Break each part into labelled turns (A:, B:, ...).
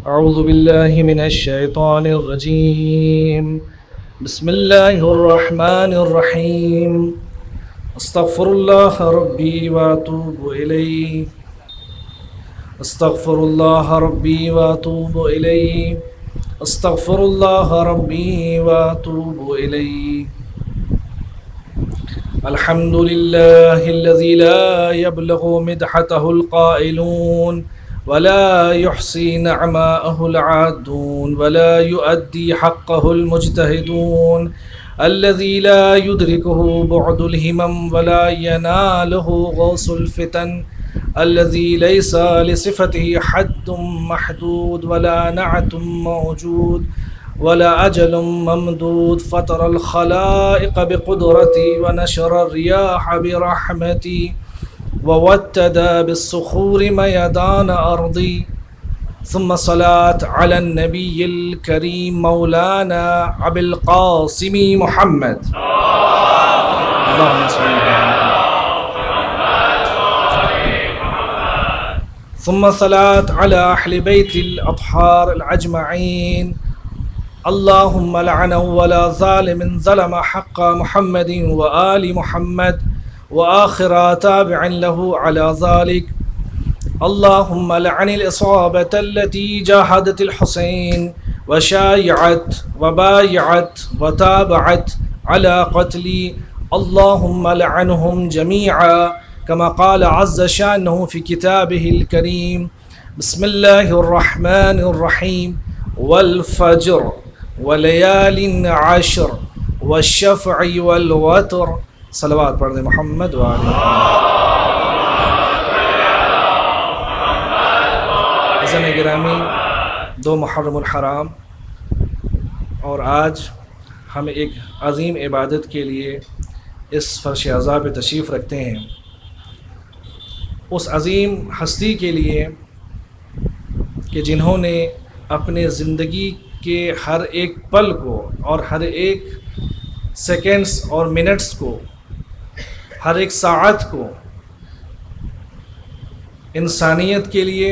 A: أعوذ بالله من الشيطان الرجيم. بسم الله الرحمن الرحيم. استغفر الله ربي وأتوب إليه. استغفر الله ربي وأتوب إليه. استغفر الله ربي وأتوب إليه. الحمد لله الذي لا يبلغ مدحته القائلون ولا يحصي نعماءه العادون ولا يؤدي حقه المجتهدون، الذي لا يدركه بعد الهمم ولا يناله غوص الفتن، الذي ليس لصفته حد محدود ولا نعت موجود ولا أجل ممدود، فطر الخلائق بقدرتي ونشر الرياح برحمتي ووتد بالصخور ميدان أرضي، ثم صلاة على النبي الكريم مولانا أبي القاسم محمد. اللهم صل على ثم صلاة على أهل بيت الأطهار الأجمعين. اللهم لعن ولا ظالم ظلم حق محمد وآل محمد وآخر تابع له على ذلك. اللهم لعن الإصابة التي جاهدت الحسين وشايعت وبايعت وتابعت على قتلي. اللهم لعنهم جميعا كما قال عز شأنه في كتابه الكريم. بسم الله الرحمن الرحيم. والفجر وليال عشر والشفع والوتر. صلوات پڑھ دیں محمد وآل عزیزان گرامی، 2 محرم الحرام اور آج ہم ایک عظیم عبادت کے لیے اس فرش عزا پہ تشریف رکھتے ہیں، اس عظیم ہستی کے لیے کہ جنہوں نے اپنے زندگی کے ہر ایک پل کو اور ہر ایک سیکنڈز اور منٹس کو، ہر ایک ساعت کو انسانیت کے لیے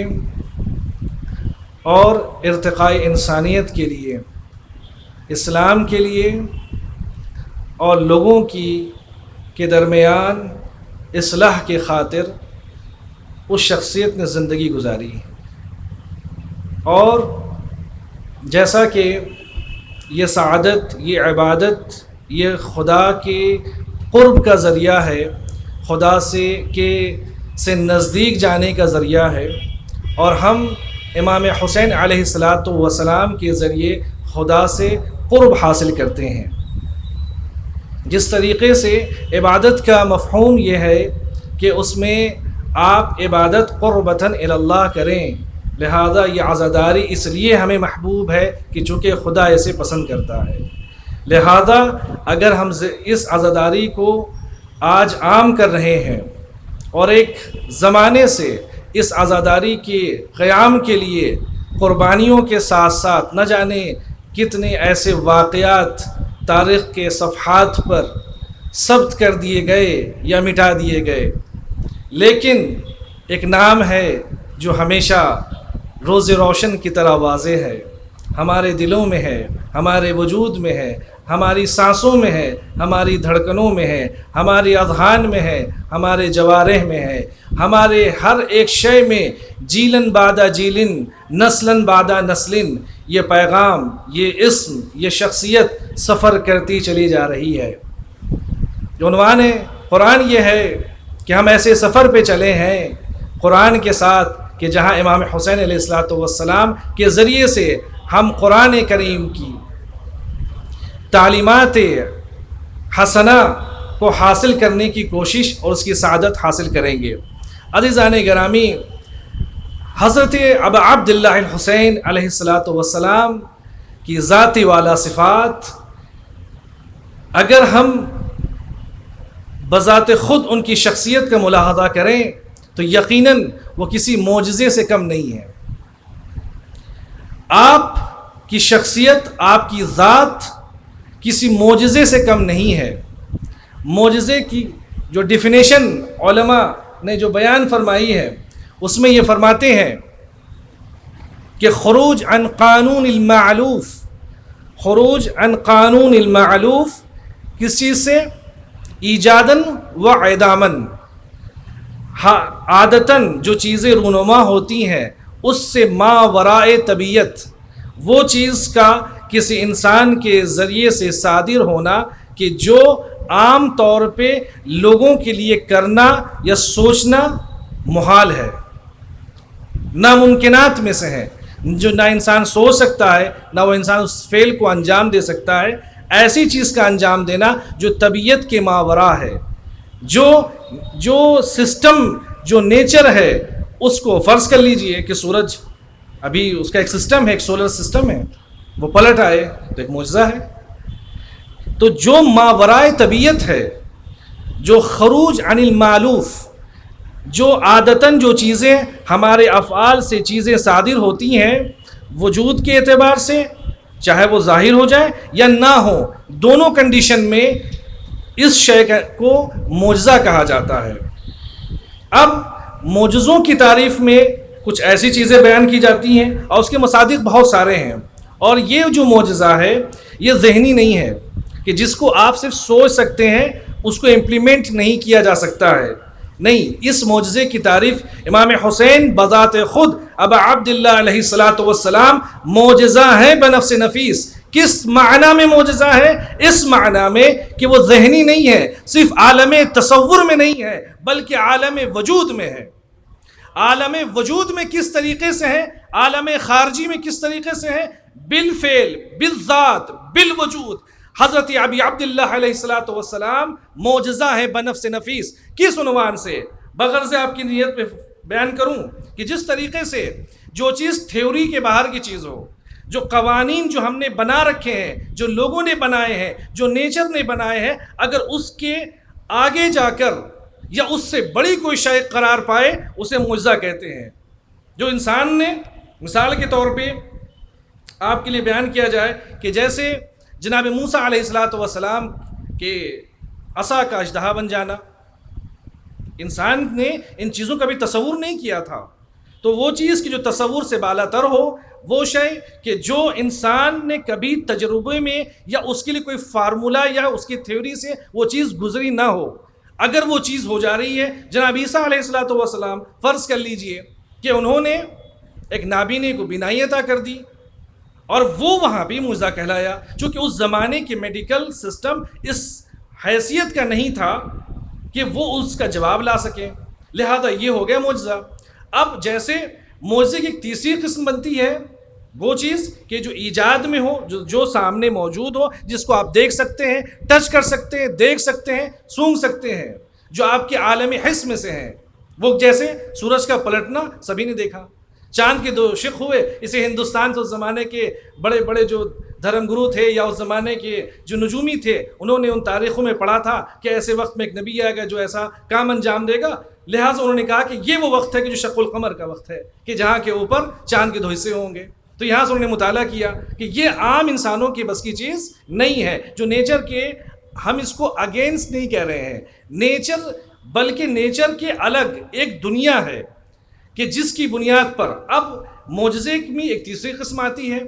A: اور ارتقاء انسانیت کے لیے، اسلام کے لیے اور لوگوں کے درمیان اصلاح کے خاطر اس شخصیت نے زندگی گزاری. اور جیسا کہ یہ سعادت، یہ عبادت، یہ خدا کے قرب کا ذریعہ ہے، خدا سے نزدیک جانے کا ذریعہ ہے، اور ہم امام حسین علیہ الصلاۃ والسلام کے ذریعے خدا سے قرب حاصل کرتے ہیں. جس طریقے سے عبادت کا مفہوم یہ ہے کہ اس میں آپ عبادت قربتاً الی اللہ کریں، لہذا یہ عزاداری اس لیے ہمیں محبوب ہے کہ چونکہ خدا اسے پسند کرتا ہے. لہذا اگر ہم اس عزاداری کو آج عام کر رہے ہیں اور ایک زمانے سے اس عزاداری کے قیام کے لیے قربانیوں کے ساتھ ساتھ نہ جانے کتنے ایسے واقعات تاریخ کے صفحات پر ثبت کر دیے گئے یا مٹا دیے گئے، لیکن ایک نام ہے جو ہمیشہ روز روشن کی طرح واضح ہے، ہمارے دلوں میں ہے، ہمارے وجود میں ہے، ہماری سانسوں میں ہے، ہماری دھڑکنوں میں ہے، ہماری اذہان میں ہے، ہمارے جوارح میں ہے، ہمارے ہر ایک شے میں جیلن بعد جیلن، نسلن بعد نسلن یہ پیغام، یہ اسم، یہ شخصیت سفر کرتی چلی جا رہی ہے. عنوان قرآن یہ ہے کہ ہم ایسے سفر پہ چلے ہیں قرآن کے ساتھ کہ جہاں امام حسین علیہ الصلاۃ والسلام کے ذریعے سے ہم قرآن کریم کی تعلیمات حسنہ کو حاصل کرنے کی کوشش اور اس کی سعادت حاصل کریں گے. عزیزان گرامی، حضرت ابا عبداللہ الحسین علیہ الصلاۃ والسلام کی ذاتی والا صفات اگر ہم بذات خود ان کی شخصیت کا ملاحظہ کریں تو یقیناً وہ کسی معجزے سے کم نہیں ہے. آپ کی شخصیت، آپ کی ذات کسی معجزے سے کم نہیں ہے. معجزے کی جو ڈیفینیشن علماء نے جو بیان فرمائی ہے اس میں یہ فرماتے ہیں کہ خروج عن قانون المعلوف، خروج عن قانون المعلوف کس چیز سے؟ ایجاداً و اعداماً، عادتاً جو چیزیں رونما ہوتی ہیں اس سے ما ورائے طبیعت، وہ چیز کا کسی انسان کے ذریعے سے صادر ہونا کہ جو عام طور پہ لوگوں کے لیے کرنا یا سوچنا محال ہے، ناممکنات میں سے ہے، جو نہ انسان سوچ سکتا ہے نہ وہ انسان اس فعل کو انجام دے سکتا ہے، ایسی چیز کا انجام دینا جو طبیعت کے ماوراء ہے، جو سسٹم، جو نیچر ہے، اس کو فرض کر لیجئے کہ سورج ابھی اس کا ایک سسٹم ہے، ایک سولر سسٹم ہے، وہ پلٹ آئے تو ایک معجزہ ہے۔ تو جو ماورائے طبیعت ہے، جو خروج عن المالوف، جو عادتاً جو چیزیں ہمارے افعال سے چیزیں صادر ہوتی ہیں وجود کے اعتبار سے، چاہے وہ ظاہر ہو جائے یا نہ ہو، دونوں کنڈیشن میں اس شے کو معجزہ کہا جاتا ہے۔ اب معجزوں کی تعریف میں کچھ ایسی چیزیں بیان کی جاتی ہیں اور اس کے مصادق بہت سارے ہیں، اور یہ جو معجزہ ہے یہ ذہنی نہیں ہے کہ جس کو آپ صرف سوچ سکتے ہیں، اس کو امپلیمنٹ نہیں کیا جا سکتا ہے، نہیں، اس معجزے کی تعریف امام حسین بذات خود ابا عبداللہ علیہ السلام معجزہ ہے بنفس نفیس۔ کس معنی میں معجزہ ہے؟ اس معنی میں کہ وہ ذہنی نہیں ہے، صرف عالم تصور میں نہیں ہے بلکہ عالم وجود میں ہے۔ عالم وجود میں کس طریقے سے ہے؟ عالم خارجی میں کس طریقے سے ہے؟ بالفعل، بالذات، بالوجود۔ حضرت ابی عبداللہ علیہ السلام معجزہ ہے بنفس نفیس۔ کس عنوان سے؟ بغرض آپ کی نیت میں بیان کروں کہ جس طریقے سے جو چیز تھیوری کے باہر کی چیز ہو، جو قوانین جو ہم نے بنا رکھے ہیں، جو لوگوں نے بنائے ہیں، جو نیچر نے بنائے ہیں، اگر اس کے آگے جا کر یا اس سے بڑی کوئی شے قرار پائے اسے معجزہ کہتے ہیں۔ جو انسان نے، مثال کے طور پہ آپ کے لیے بیان کیا جائے کہ جیسے جناب موسیٰ علیہ السلام کے عصا کا اژدہا بن جانا، انسان نے ان چیزوں کا بھی تصور نہیں کیا تھا، تو وہ چیز کی جو تصور سے بالا تر ہو، وہ شے کہ جو انسان نے کبھی تجربے میں یا اس کے لیے کوئی فارمولہ یا اس کی تھیوری سے وہ چیز گزری نہ ہو، اگر وہ چیز ہو جا رہی ہے۔ جناب عیسیٰ علیہ السلام فرض کر لیجئے کہ انہوں نے ایک نابینے کو بینائی عطا کر دی، اور وہ وہاں بھی معجزہ کہلایا، چونکہ اس زمانے کے میڈیکل سسٹم اس حیثیت کا نہیں تھا کہ وہ اس کا جواب لا سکیں، لہذا یہ ہو گیا معجزہ۔ اب جیسے معجزے کی ایک تیسری قسم بنتی ہے، وہ چیز کہ جو ایجاد میں ہو، جو سامنے موجود ہو، جس کو آپ دیکھ سکتے ہیں، ٹچ کر سکتے ہیں، دیکھ سکتے ہیں، سونگھ سکتے ہیں، جو آپ کے عالم حس میں سے ہیں۔ وہ جیسے سورج کا پلٹنا سبھی نے دیکھا، چاند کے 2 شق ہوئے، اسے ہندوستان سے اس زمانے کے بڑے بڑے جو دھرم گرو تھے یا اس زمانے کے جو نجومی تھے، انہوں نے ان تاریخوں میں پڑھا تھا کہ ایسے وقت میں ایک نبی آئے گا جو ایسا کام انجام دے گا، لہٰذا انہوں نے کہا کہ یہ وہ وقت ہے کہ جو شق القمر کا وقت ہے، کہ جہاں کے اوپر چاند کے 2 حصے ہوں گے۔ تو یہاں سے انہوں نے مطالعہ کیا کہ یہ عام انسانوں کی بس کی چیز نہیں ہے، جو نیچر کے، ہم اس کو اگینسٹ نہیں کہہ رہے ہیں نیچر، بلکہ نیچر کے الگ ایک دنیا ہے کہ جس کی بنیاد پر اب معجزے میں ایک تیسری قسم آتی ہے،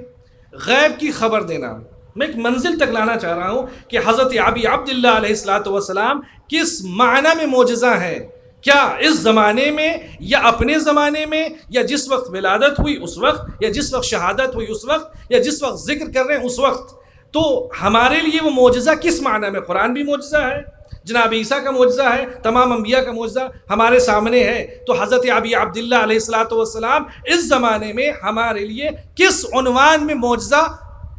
A: غیب کی خبر دینا۔ میں ایک منزل تک لانا چاہ رہا ہوں کہ حضرت ابی عبداللہ علیہ السلام کس معنی میں معجزہ ہے، کیا اس زمانے میں یا اپنے زمانے میں، یا جس وقت ولادت ہوئی اس وقت، یا جس وقت شہادت ہوئی اس وقت، یا جس وقت ذکر کر رہے ہیں اس وقت، تو ہمارے لیے وہ معجزہ کس معنی میں؟ قرآن بھی معجزہ ہے، جناب عیسیٰ کا معجزہ ہے، تمام انبیاء کا معجزہ ہمارے سامنے ہے، تو حضرت ابی عبداللہ علیہ السلام اس زمانے میں ہمارے لیے کس عنوان میں معجزہ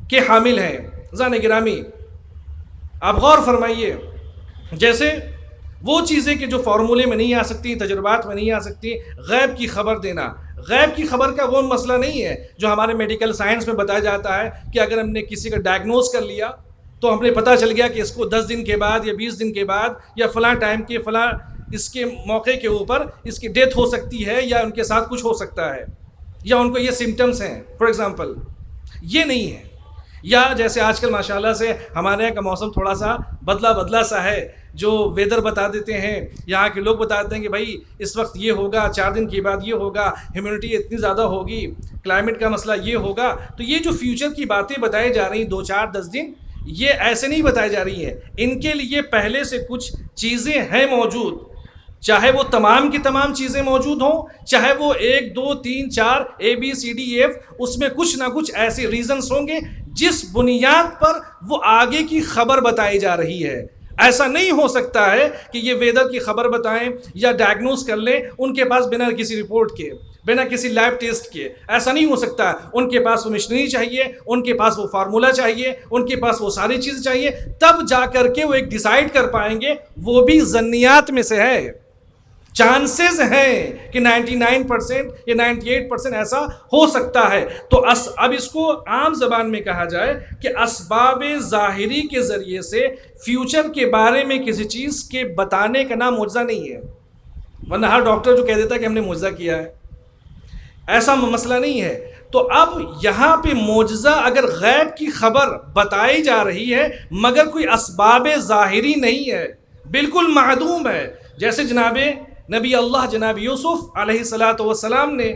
A: کے حامل ہیں؟ عزیزان گرامی، آپ غور فرمائیے، جیسے وہ چیزیں کہ جو فارمولے میں نہیں آ سکتی، تجربات میں نہیں آ سکتی، غیب کی خبر دینا، غیب کی خبر کا وہ مسئلہ نہیں ہے جو ہمارے میڈیکل سائنس میں بتایا جاتا ہے کہ اگر ہم نے کسی کا ڈائگنوز کر لیا تو ہم نے پتہ چل گیا کہ اس کو 10 دن کے بعد یا 20 دن کے بعد یا فلاں ٹائم کے فلاں اس کے موقع کے اوپر اس کی ڈیتھ ہو سکتی ہے، یا ان کے ساتھ کچھ ہو سکتا ہے، یا ان کو یہ سمٹمز ہیں فار ایگزامپل، یہ نہیں ہے۔ یا جیسے آج کل ماشاءاللہ سے ہمارے یہاں کا موسم تھوڑا سا بدلا سا ہے، جو ویدر بتا دیتے ہیں، یہاں کے لوگ بتاتے ہیں کہ بھائی اس وقت یہ ہوگا، 4 دن کے بعد یہ ہوگا، ہیومیڈیٹی اتنی زیادہ ہوگی، کلائمیٹ کا مسئلہ یہ ہوگا. تو یہ جو فیوچر کی باتیں بتائی جا رہی ہیں 2 4 10 دن، یہ ایسے نہیں بتائی جا رہی ہیں. ان کے لیے پہلے سے کچھ چیزیں ہیں موجود، چاہے وہ تمام کی تمام چیزیں موجود ہوں، چاہے وہ 1 2 3 4 ABCDEF، اس میں کچھ نہ کچھ ایسے ریزنز ہوں گے جس بنیاد پر وہ آگے کی خبر بتائی جا رہی ہے. ایسا نہیں ہو سکتا ہے کہ یہ ویدر کی خبر بتائیں یا ڈائگنوز کر لیں ان کے پاس بنا کسی رپورٹ کے، بنا کسی لیب ٹیسٹ کے. ایسا نہیں ہو سکتا. ان کے پاس وہ مشنری چاہیے، ان کے پاس وہ فارمولا چاہیے، ان کے پاس وہ ساری چیزیں چاہیے، تب جا کر کے وہ ایک ڈیسائیڈ کر پائیں گے. وہ بھی ظنیات میں سے ہے. چانسز ہیں کہ 99% یا 98% ایسا ہو سکتا ہے. تو اب اس کو عام زبان میں کہا جائے کہ اسباب ظاہری کے ذریعے سے فیوچر کے بارے میں کسی چیز کے بتانے کا نام معجزہ نہیں ہے. ورنہ ہر ڈاکٹر جو کہہ دیتا ہے کہ ہم نے معجزہ کیا ہے، ایسا مسئلہ نہیں ہے. تو اب یہاں پہ معجزہ اگر غیب کی خبر بتائی جا رہی ہے مگر کوئی اسباب ظاہری نہیں ہے، بالکل معدوم ہے. جیسے جناب نبی اللہ جناب یوسف علیہ السلام نے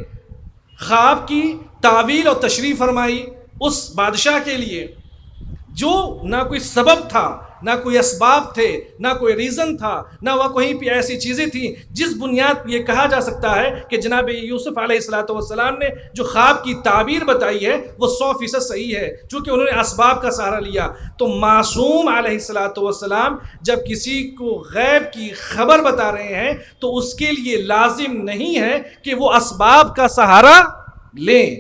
A: خواب کی تعویل اور تشریح فرمائی اس بادشاہ کے لیے جو نہ کوئی سبب تھا، نہ کوئی اسباب تھے، نہ کوئی ریزن تھا، نہ وہ کہیں پہ ایسی چیزیں تھیں جس بنیاد پہ یہ کہا جا سکتا ہے کہ جناب یوسف علیہ السلام نے جو خواب کی تعبیر بتائی ہے وہ 100% صحیح ہے، چونکہ انہوں نے اسباب کا سہارا لیا. تو معصوم علیہ السلام جب کسی کو غیب کی خبر بتا رہے ہیں تو اس کے لیے لازم نہیں ہے کہ وہ اسباب کا سہارا لیں.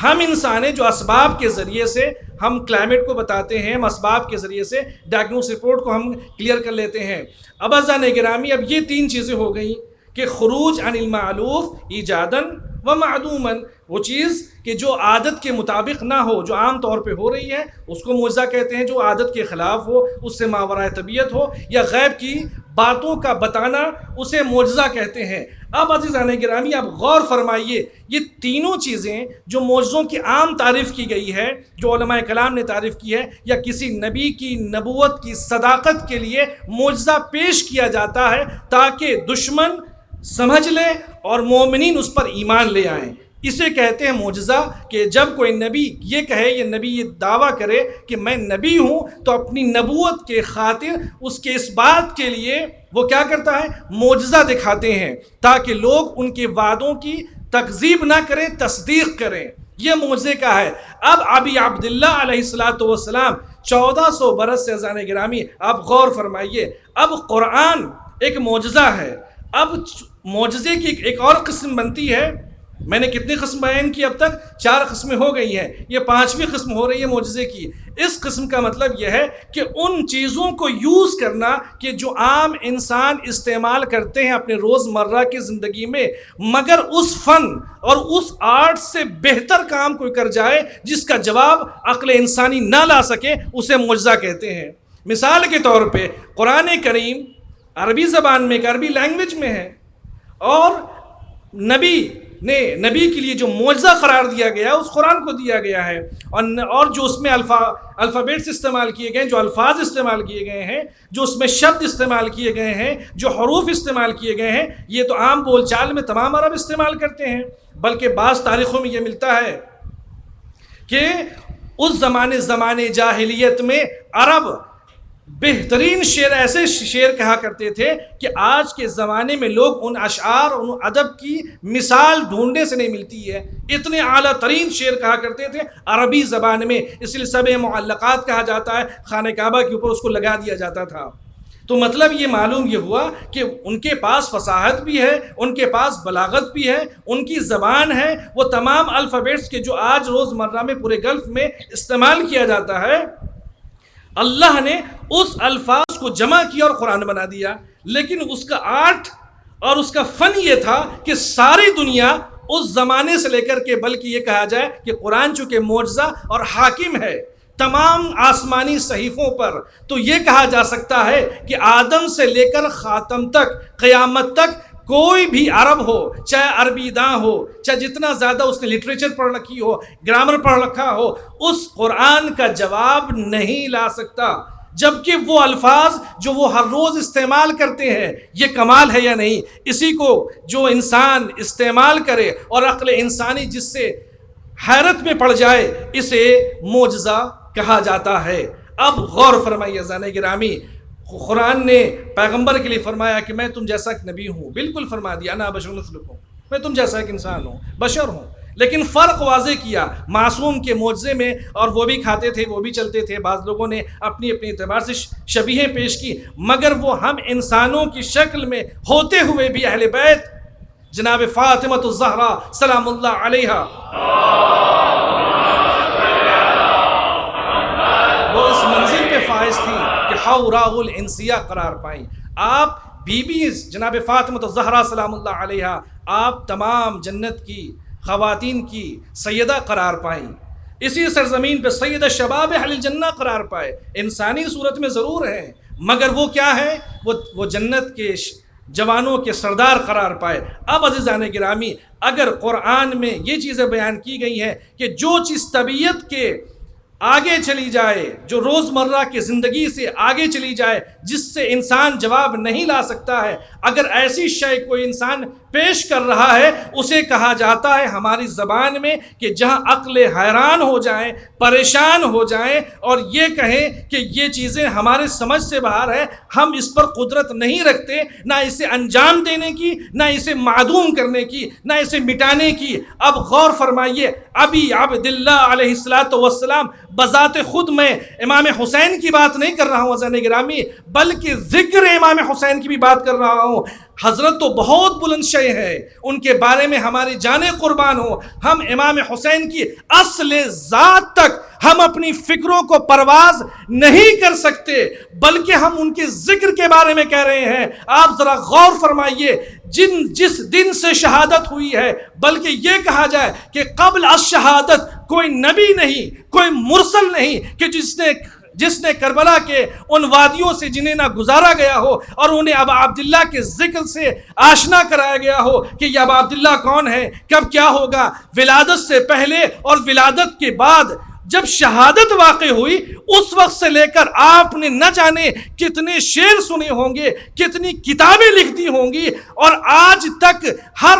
A: ہم انسان ہیں جو اسباب کے ذریعے سے ہم کلائمیٹ کو بتاتے ہیں، ہم اسباب کے ذریعے سے ڈائگنوس رپورٹ کو ہم کلیئر کر لیتے ہیں. اب عزیزان گرامی، اب یہ 3 چیزیں ہو گئیں کہ خروج عن المعلوف ایجاداً و معدوماً، وہ چیز کہ جو عادت کے مطابق نہ ہو، جو عام طور پہ ہو رہی ہے اس کو معجزہ کہتے ہیں. جو عادت کے خلاف ہو، اس سے ماورائے طبیعت ہو یا غیب کی باتوں کا بتانا، اسے معجزہ کہتے ہیں. اب عزیزان گرامی آپ غور فرمائیے، یہ تینوں چیزیں جو معجزوں کی عام تعریف کی گئی ہے، جو علماء کلام نے تعریف کی ہے، یا کسی نبی کی نبوت کی صداقت کے لیے معجزہ پیش کیا جاتا ہے تاکہ دشمن سمجھ لے اور مومنین اس پر ایمان لے آئیں. اسے کہتے ہیں معجزہ. کہ جب کوئی نبی یہ کہے، یہ نبی یہ دعویٰ کرے کہ میں نبی ہوں، تو اپنی نبوت کے خاطر اس کے اس بات کے لیے وہ کیا کرتا ہے؟ معجزہ دکھاتے ہیں تاکہ لوگ ان کے وعدوں کی تکذیب نہ کریں، تصدیق کریں. یہ معجزے کا ہے. اب ابی عبداللہ علیہ السلام 1400 برس سے عزیزان گرامی آپ غور فرمائیے، اب قرآن ایک معجزہ ہے. اب معجزے کی ایک اور قسم بنتی ہے. میں نے کتنی قسم بیان کی اب تک؟ 4 قسمیں ہو گئی ہیں، یہ 5ویں قسم ہو رہی ہے معجزے کی. اس قسم کا مطلب یہ ہے کہ ان چیزوں کو یوز کرنا کہ جو عام انسان استعمال کرتے ہیں اپنے روزمرہ کی زندگی میں، مگر اس فن اور اس آرٹ سے بہتر کام کوئی کر جائے جس کا جواب عقل انسانی نہ لا سکے، اسے معجزہ کہتے ہیں. مثال کے طور پہ قرآن کریم عربی زبان میں، عربی لینگویج میں ہے، اور نبی کے لیے جو معجزہ قرار دیا گیا اس قرآن کو دیا گیا ہے. اور جو اس میں الفابیٹس استعمال کیے گئے ہیں، جو الفاظ استعمال کیے گئے ہیں، جو اس میں شبد استعمال کیے گئے ہیں، جو حروف استعمال کیے گئے ہیں، یہ تو عام بول چال میں تمام عرب استعمال کرتے ہیں. بلکہ بعض تاریخوں میں یہ ملتا ہے کہ اس زمانے جاہلیت میں عرب بہترین شعر ایسے شعر کہا کرتے تھے کہ آج کے زمانے میں لوگ ان اشعار اور ان ادب کی مثال ڈھونڈنے سے نہیں ملتی ہے. اتنے اعلیٰ ترین شعر کہا کرتے تھے عربی زبان میں. اس لیے 7 معلقات کہا جاتا ہے، خانہ کعبہ کے اوپر اس کو لگا دیا جاتا تھا. تو مطلب یہ معلوم یہ ہوا کہ ان کے پاس فصاحت بھی ہے، ان کے پاس بلاغت بھی ہے، ان کی زبان ہے. وہ تمام الفابیٹس کے جو آج روزمرہ میں پورے گلف میں استعمال کیا جاتا ہے، اللہ نے اس الفاظ کو جمع کیا اور قرآن بنا دیا. لیکن اس کا آرٹ اور اس کا فن یہ تھا کہ ساری دنیا اس زمانے سے لے کر کے، بلکہ یہ کہا جائے کہ قرآن چونکہ معجزہ اور حاکم ہے تمام آسمانی صحیفوں پر، تو یہ کہا جا سکتا ہے کہ آدم سے لے کر خاتم تک، قیامت تک، کوئی بھی عرب ہو، چاہے عربی داں ہو، چاہے جتنا زیادہ اس نے لٹریچر پڑھ رکھی ہو، گرامر پڑھ رکھا ہو، اس قرآن کا جواب نہیں لا سکتا. جبکہ وہ الفاظ جو وہ ہر روز استعمال کرتے ہیں یہ کمال ہے یا نہیں؟ اسی کو جو انسان استعمال کرے اور عقل انسانی جس سے حیرت میں پڑ جائے اسے معجزہ کہا جاتا ہے۔ اب غور فرمائیے عزیزان گرامی، قرآن نے پیغمبر کے لیے فرمایا کہ میں تم جیسا ایک نبی ہوں، بالکل فرما دیا انا بشر مثلکم، میں تم جیسا ایک انسان ہوں، بشر ہوں، لیکن فرق واضح کیا معصوم کے معجزے میں، اور وہ بھی کھاتے تھے وہ بھی چلتے تھے، بعض لوگوں نے اپنی اپنی اعتبار سے شبیہیں پیش کی، مگر وہ ہم انسانوں کی شکل میں ہوتے ہوئے بھی اہل بیت جناب فاطمہ الزہرا سلام اللہ علیہا وہ اس منزل پہ فائز تھی کہ حوراء الانسیہ قرار پائیں۔ آپ بیویز جناب فاطمہ الزہرا سلام اللہ علیہا آپ تمام جنت کی خواتین کی سیدہ قرار پائیں، اسی سرزمین پہ سید شباب اہل الجنہ قرار پائے، انسانی صورت میں ضرور ہیں مگر وہ کیا ہے، وہ جنت کے جوانوں کے سردار قرار پائے۔ اب عزیزان گرامی اگر قرآن میں یہ چیزیں بیان کی گئی ہیں کہ جو چیز طبیعت کے آگے چلی جائے، جو روزمرہ کی زندگی سے آگے چلی جائے، جس سے انسان جواب نہیں لا سکتا ہے، اگر ایسی شے کوئی انسان پیش کر رہا ہے اسے کہا جاتا ہے ہماری زبان میں کہ جہاں عقل حیران ہو جائیں، پریشان ہو جائیں اور یہ کہیں کہ یہ چیزیں ہمارے سمجھ سے باہر ہے، ہم اس پر قدرت نہیں رکھتے، نہ اسے انجام دینے کی، نہ اسے معدوم کرنے کی، نہ اسے مٹانے کی۔ اب غور فرمائیے، ابی عبداللہ علیہ السلام بذات خود میں امام حسین کی بات نہیں کر رہا ہوں عزیزان گرامی، بلکہ ذکر امام حسین کی بھی بات کر رہا ہوں۔ حضرت تو بہت بلند شے ہے، ان کے بارے میں ہماری جانیں قربان ہو، ہم امام حسین کی اصل ذات تک ہم اپنی فکروں کو پرواز نہیں کر سکتے، بلکہ ہم ان کے ذکر کے بارے میں کہہ رہے ہیں۔ آپ ذرا غور فرمائیے، جس دن سے شہادت ہوئی ہے، بلکہ یہ کہا جائے کہ قبل الشہادت کوئی نبی نہیں، کوئی مرسل نہیں کہ جس نے کربلا کے ان وادیوں سے جنہیں نہ گزارا گیا ہو اور انہیں ابا عبداللہ کے ذکر سے آشنا کرایا گیا ہو کہ یہ ابا عبداللہ کون ہے، کب کیا ہوگا، ولادت سے پہلے اور ولادت کے بعد جب شہادت واقع ہوئی اس وقت سے لے کر آپ نے نہ جانے کتنے شعر سنے ہوں گے، کتنی کتابیں لکھ دی ہوں گی، اور آج تک ہر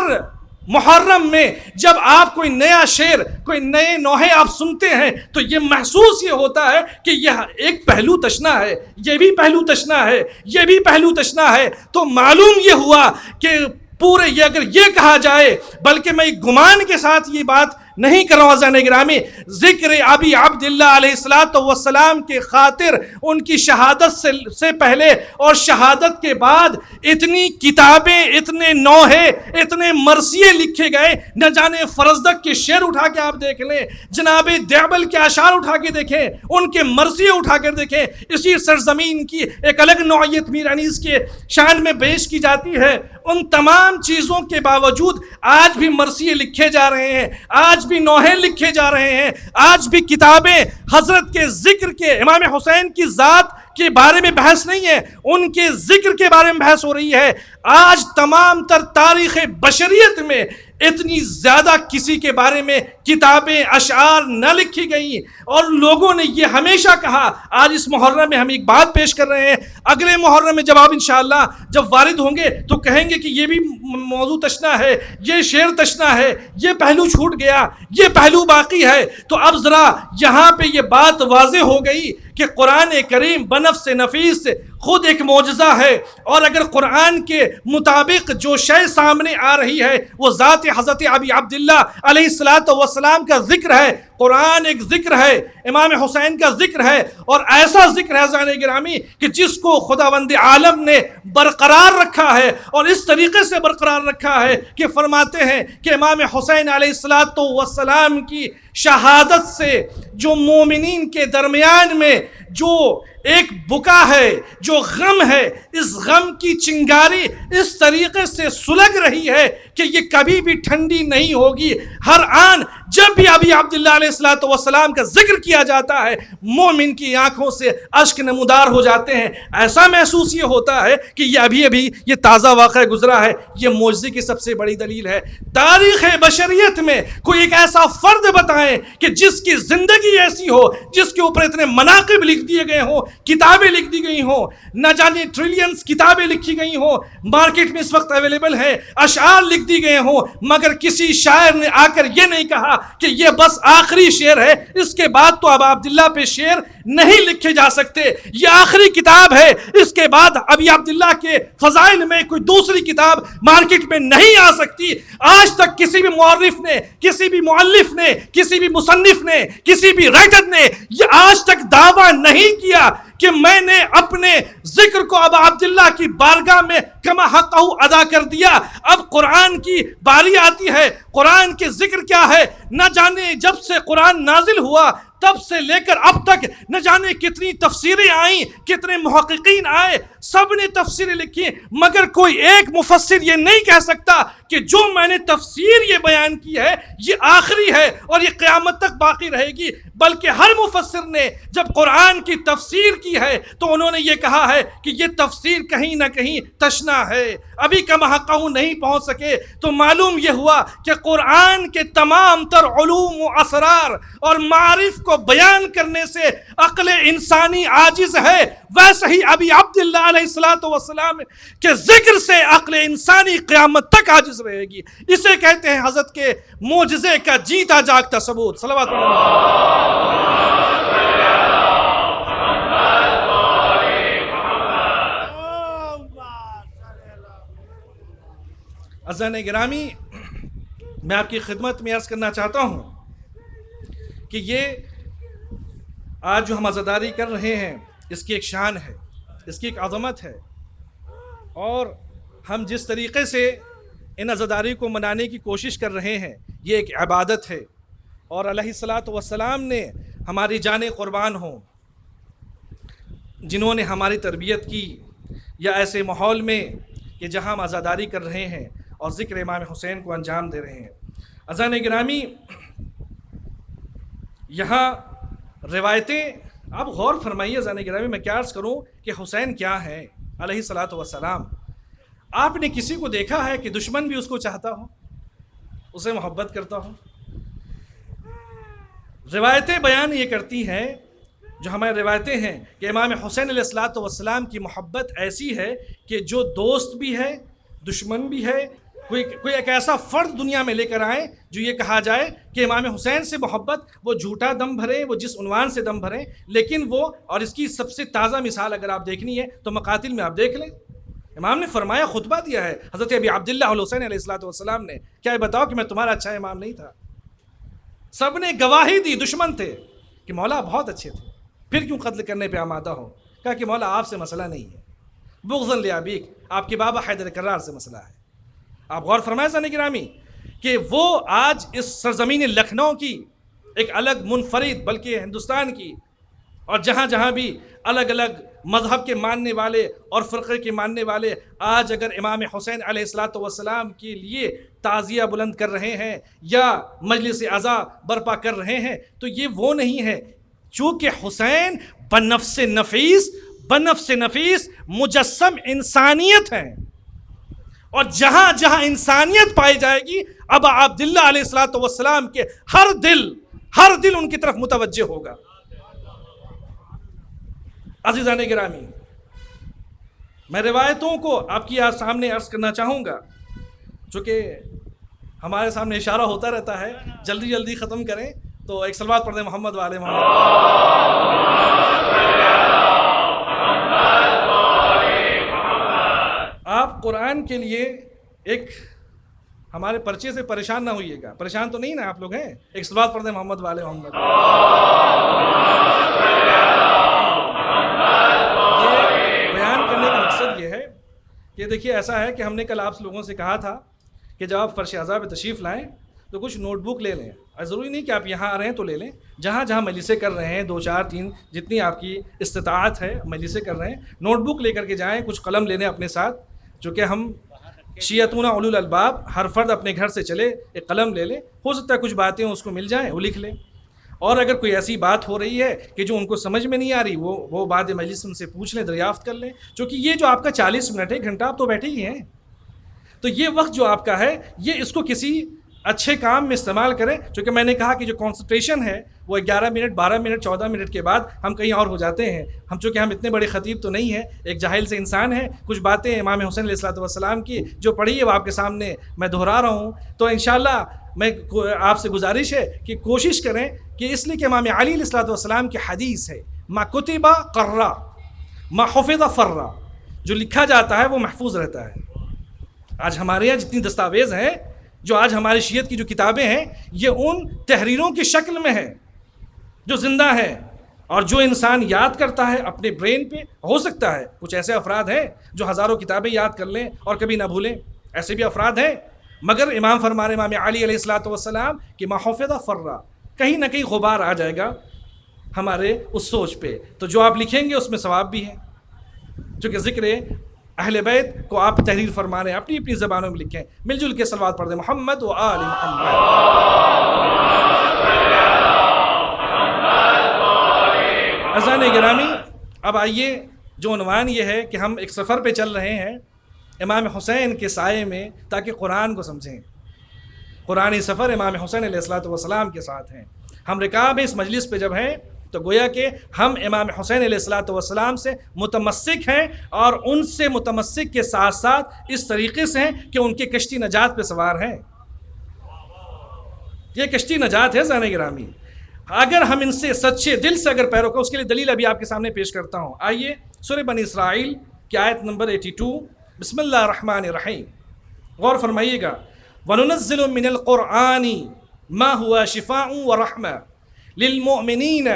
A: محرم میں جب آپ کوئی نیا شعر، کوئی نئے نوحے آپ سنتے ہیں تو یہ محسوس یہ ہوتا ہے کہ یہ ایک پہلو تشنا ہے، یہ بھی پہلو تشنا ہے، یہ بھی پہلو تشنا ہے۔ تو معلوم یہ ہوا کہ پورے یہ اگر یہ کہا جائے، بلکہ میں ایک گمان کے ساتھ یہ بات نہیں کر رہا ہوں عزیزان گرامی، ذکر ابی عبداللہ علیہ السلام کے خاطر ان کی شہادت سے پہلے اور شہادت کے بعد اتنی کتابیں، اتنے نوحے، اتنے مرثیے لکھے گئے، نہ جانے فرزدق کے شعر اٹھا کے آپ دیکھ لیں، جناب دیوبل کے اشعار اٹھا کے دیکھیں، ان کے مرثیے اٹھا کر دیکھیں، اسی سرزمین کی ایک الگ نوعیت میر انیس کے شان میں پیش کی جاتی ہے۔ ان تمام چیزوں کے باوجود آج بھی مرثیے لکھے جا رہے ہیں، آج بھی نوحے لکھے جا رہے ہیں، آج بھی کتابیں حضرت کے ذکر کے، امام حسین کی ذات کے بارے میں بحث نہیں ہے، ان کے ذکر کے بارے میں بحث ہو رہی ہے۔ آج تمام تر تاریخ بشریت میں اتنی زیادہ کسی کے بارے میں کتابیں، اشعار نہ لکھی گئیں، اور لوگوں نے یہ ہمیشہ کہا۔ آج اس محرم میں ہم ایک بات پیش کر رہے ہیں، اگلے محرم میں جب آپ انشاءاللہ جب وارد ہوں گے تو کہیں گے کہ یہ بھی موضوع تشنا ہے، یہ شعر تشنا ہے، یہ پہلو چھوٹ گیا، یہ پہلو باقی ہے۔ تو اب ذرا یہاں پہ یہ بات واضح ہو گئی کہ قرآن کریم بنفس نفیس خود ایک معجزہ ہے، اور اگر قرآن کے مطابق جو شے سامنے آ رہی ہے وہ ذات حضرت ابی عبداللہ علیہ السلام کا ذکر ہے، قرآن ایک ذکر ہے، امام حسین کا ذکر ہے، اور ایسا ذکر ہے عزیزان گرامی کہ جس کو خداوند عالم نے برقرار رکھا ہے، اور اس طریقے سے برقرار رکھا ہے کہ فرماتے ہیں کہ امام حسین علیہ السلام کی شہادت سے جو مومنین کے درمیان میں جو ایک بکا ہے، جو غم ہے، اس غم کی چنگاری اس طریقے سے سلگ رہی ہے کہ یہ کبھی بھی ٹھنڈی نہیں ہوگی۔ ہر آن جب بھی ابی عبداللہ علیہ السلام کا ذکر کیا جاتا ہے مومن کی آنکھوں سے اشک نمودار ہو جاتے ہیں۔ ایسا محسوس یہ ہوتا ہے کہ یہ ابھی یہ تازہ واقعہ گزرا ہے۔ یہ معجزے کی سب سے بڑی دلیل ہے۔ تاریخ بشریت میں کوئی ایک ایسا فرد بتائیں کہ جس کی زندگی ایسی ہو، جس کے اوپر اتنے مناقب لکھ دیے گئے ہوں کتابیں لکھ دی گئی ہوں، نہ جانے ٹریلینز کتابیں لکھی گئی ہوں، مارکیٹ میں اس وقت اویلیبل ہے، اشعار لکھ دی گئے ہوں، مگر کسی شاعر نے آ کر یہ نہیں کہا کہ یہ بس آخری شعر ہے، اس کے بعد تو ابا عبداللہ پہ شعر نہیں لکھے جا سکتے، یہ آخری کتاب ہے، اس کے بعد ابی عبداللہ کے فضائل میں کوئی دوسری کتاب مارکیٹ میں نہیں آ سکتی۔ آج تک کسی بھی مؤرخ نے، کسی بھی مؤلف نے، کسی بھی مصنف نے، کسی بھی رائٹر نے یہ آج تک دعویٰ نہیں کیا کہ میں نے اپنے ذکر کو ابا عبداللہ کی بارگاہ میں کما حقہ ادا کر دیا۔ اب قرآن کی باری آتی ہے، قرآن کے ذکر کیا ہے، نہ جانے جب سے قرآن نازل ہوا تب سے لے کر اب تک نہ جانے کتنی تفسیریں آئیں، کتنے محققین آئے، سب نے تفسیریں لکھی، مگر کوئی ایک مفسر یہ نہیں کہہ سکتا کہ جو میں نے تفسیر یہ بیان کی ہے یہ آخری ہے اور یہ قیامت تک باقی رہے گی، بلکہ ہر مفسر نے جب قرآن کی تفسیر کی ہے تو انہوں نے یہ کہا ہے کہ یہ تفسیر کہیں نہ کہیں تشنا ہے، ابھی کما حقہ نہیں پہنچ سکے۔ تو معلوم یہ ہوا کہ قرآن کے تمام تر علوم و اسرار اور معارف کو بیان کرنے سے عقل انسانی عاجز ہے، ویسے ہی ابی عبداللہ علیہ السلام کے ذکر سے عقل انسانی قیامت تک عاجز رہے گی۔ اسے کہتے ہیں حضرت کے معجزے کا جیتا جاگتا ثبوت۔ صلوات عزیزان گرامی، میں آپ کی خدمت میں عرض کرنا چاہتا ہوں کہ یہ آج جو ہم عزاداری کر رہے ہیں اس کی ایک شان ہے، اس کی ایک عظمت ہے، اور ہم جس طریقے سے ان عزاداری کو منانے کی کوشش کر رہے ہیں یہ ایک عبادت ہے، اور علیہ الصلاۃ والسلام نے ہماری جانیں قربان ہوں جنہوں نے ہماری تربیت کی، یا ایسے ماحول میں کہ جہاں ہم عزاداری کر رہے ہیں اور ذکر امام حسین کو انجام دے رہے ہیں۔ عزیزان گرامی، یہاں روایتیں آپ غور فرمائیے۔ عزیزان گرامی، میں کیا عرض کروں کہ حسین کیا ہے علیہ الصلاۃ والسلام۔ آپ نے کسی کو دیکھا ہے کہ دشمن بھی اس کو چاہتا ہو، اسے محبت کرتا ہو؟ روایتیں بیان یہ کرتی ہیں، جو ہماری روایتیں ہیں، کہ امام حسین علیہ الصلاۃ والسلام کی محبت ایسی ہے کہ جو دوست بھی ہے، دشمن بھی ہے، کوئی ایک ایسا فرد دنیا میں لے کر آئیں جو یہ کہا جائے کہ امام حسین سے محبت، وہ جھوٹا دم بھرے، وہ جس عنوان سے دم بھرے، لیکن وہ، اور اس کی سب سے تازہ مثال اگر آپ دیکھنی ہے تو مقاتل میں آپ دیکھ لیں۔ امام نے فرمایا، خطبہ دیا ہے حضرت ابی عبداللہ الحسین علیہ الصلوۃ والسلام نے، کیا یہ بتاؤ کہ میں تمہارا اچھا امام نہیں تھا؟ سب نے گواہی دی، دشمن تھے، کہ مولا بہت اچھے تھے، پھر کیوں قتل کرنے پہ آمادہ ہو؟ کہا کہ مولا آپ سے مسئلہ نہیں ہے، بغضاً لابیک، آپ کے بابا حیدر کرار سے مسئلہ ہے۔ آپ غور فرمائیں عزیزان گرامی کہ وہ آج اس سرزمین لکھنؤ کی ایک الگ منفرد، بلکہ ہندوستان کی، اور جہاں جہاں بھی الگ الگ مذہب کے ماننے والے اور فرقے کے ماننے والے آج اگر امام حسین علیہ الصلوۃ والسلام کے لیے تعزیہ بلند کر رہے ہیں یا مجلس عزا برپا کر رہے ہیں تو یہ وہ نہیں ہے، چونکہ حسین بنفس نفیس مجسم انسانیت ہیں، اور جہاں جہاں انسانیت پائی جائے گی ابا عبداللہ علیہ الصلوۃ والسلام کے ہر دل ان کی طرف متوجہ ہوگا۔ عزیزان گرامی، میں روایتوں کو آپ کی آج سامنے عرض کرنا چاہوں گا، چونکہ ہمارے سامنے اشارہ ہوتا رہتا ہے جلدی جلدی ختم کریں، تو ایک صلوات پڑھ دیں محمد والے محمد۔ آپ قرآن کے لیے ایک ہمارے پرچے سے پریشان نہ ہوئیے گا، پریشان تو نہیں نا آپ لوگ ہیں؟ ایک صلوات پڑھ دیں محمد والے محمد۔ یہ بیان کرنے کا مقصد یہ ہے کہ دیکھیے ایسا ہے کہ ہم نے کل آپ لوگوں سے کہا تھا کہ جب آپ فرش اعضاء پہ تشریف لائیں تو کچھ نوٹ بک لے لیں، اور ضروری نہیں کہ آپ یہاں آ رہے ہیں تو لے لیں، جہاں جہاں مجلسیں کر رہے ہیں 2 4 3 جتنی آپ کی استطاعت ہے مجلسیں کر رہے ہیں، نوٹ بک لے کر کے جائیں، کچھ قلم لے لیں اپنے ساتھ، چونکہ ہم شیعتون اولو الالباب، ہر فرد اپنے گھر سے چلے ایک قلم لے لے، ہو سکتا ہے کچھ باتیں اس کو مل جائیں وہ لکھ لیں، اور اگر کوئی ایسی بات ہو رہی ہے کہ جو ان کو سمجھ میں نہیں آ رہی وہ بعد مجلس ان سے پوچھ لیں، دریافت کر لیں، چونکہ یہ جو آپ کا 40 منٹ 1 گھنٹہ آپ تو بیٹھے ہی ہیں، تو یہ وقت جو آپ کا ہے یہ اس کو کسی اچھے کام میں استعمال کریں، چونکہ میں نے کہا کہ جو کنسنٹریشن ہے وہ 11 منٹ 12 منٹ 14 منٹ کے بعد ہم کہیں اور ہو جاتے ہیں. چونکہ ہم اتنے بڑے خطیب تو نہیں ہیں، ایک جاہل سے انسان ہے. کچھ باتیں امام حسین علیہ الصلوۃ والسلام کی جو پڑھی ہے وہ آپ کے سامنے میں دہرا رہا ہوں. تو انشاءاللہ میں آپ سے گزارش ہے کہ کوشش کریں کہ اس لیے کہ امام علی علیہ الصلوۃ والسلام کی حدیث ہے ما کتب قرّا ما حفظ فرّا، جو لکھا جاتا ہے وہ محفوظ رہتا ہے. آج ہمارے یہاں جتنی دستاویز ہیں، جو آج ہماری شیعت کی جو کتابیں ہیں، یہ ان تحریروں کی شکل میں ہیں جو زندہ ہیں، اور جو انسان یاد کرتا ہے اپنے برین پہ. ہو سکتا ہے کچھ ایسے افراد ہیں جو ہزاروں کتابیں یاد کر لیں اور کبھی نہ بھولیں، ایسے بھی افراد ہیں، مگر امام فرمان امام علی علیہ الصلوۃ والسلام کہ ما حفظ فرّا، کہیں نہ کہیں غبار آ جائے گا ہمارے اس سوچ پہ. تو جو آپ لکھیں گے اس میں ثواب بھی ہے، چونکہ ذکر اہل بیت کو آپ تحریر فرما رہے ہیں، اپنی اپنی زبانوں میں لکھیں. مل جل کے صلوات پڑھ دیں محمد و آل محمد. عزیزان گرامی، اب آئیے، جو عنوان یہ ہے کہ ہم ایک سفر پہ چل رہے ہیں امام حسین کے سائے میں تاکہ قرآن کو سمجھیں. قرآنی سفر امام حسین علیہ الصلوۃ والسلام کے ساتھ ہیں. ہم رکاب اس مجلس پہ جب ہیں تو گویا کہ ہم امام حسین علیہ الصلوۃ والسلام سے متمسک ہیں، اور ان سے متمسک کے ساتھ ساتھ اس طریقے سے ہیں کہ ان کے کشتی نجات پہ سوار ہیں. یہ کشتی نجات ہے زانے گرامی. اگر ہم ان سے سچے دل سے اگر پیروکار، اس کے لیے دلیل ابھی آپ کے سامنے پیش کرتا ہوں. آئیے سورہ بنی اسرائیل کی آیت نمبر 82، بسم اللہ الرحمن الرحیم، غور فرمائیے گا. وَنُنَزِّلُ مِنَ الْقُرْآنِ مَا هُوَ شِفَاءٌ وَرَحْمَةٌ لِلْمُؤْمِنِينَ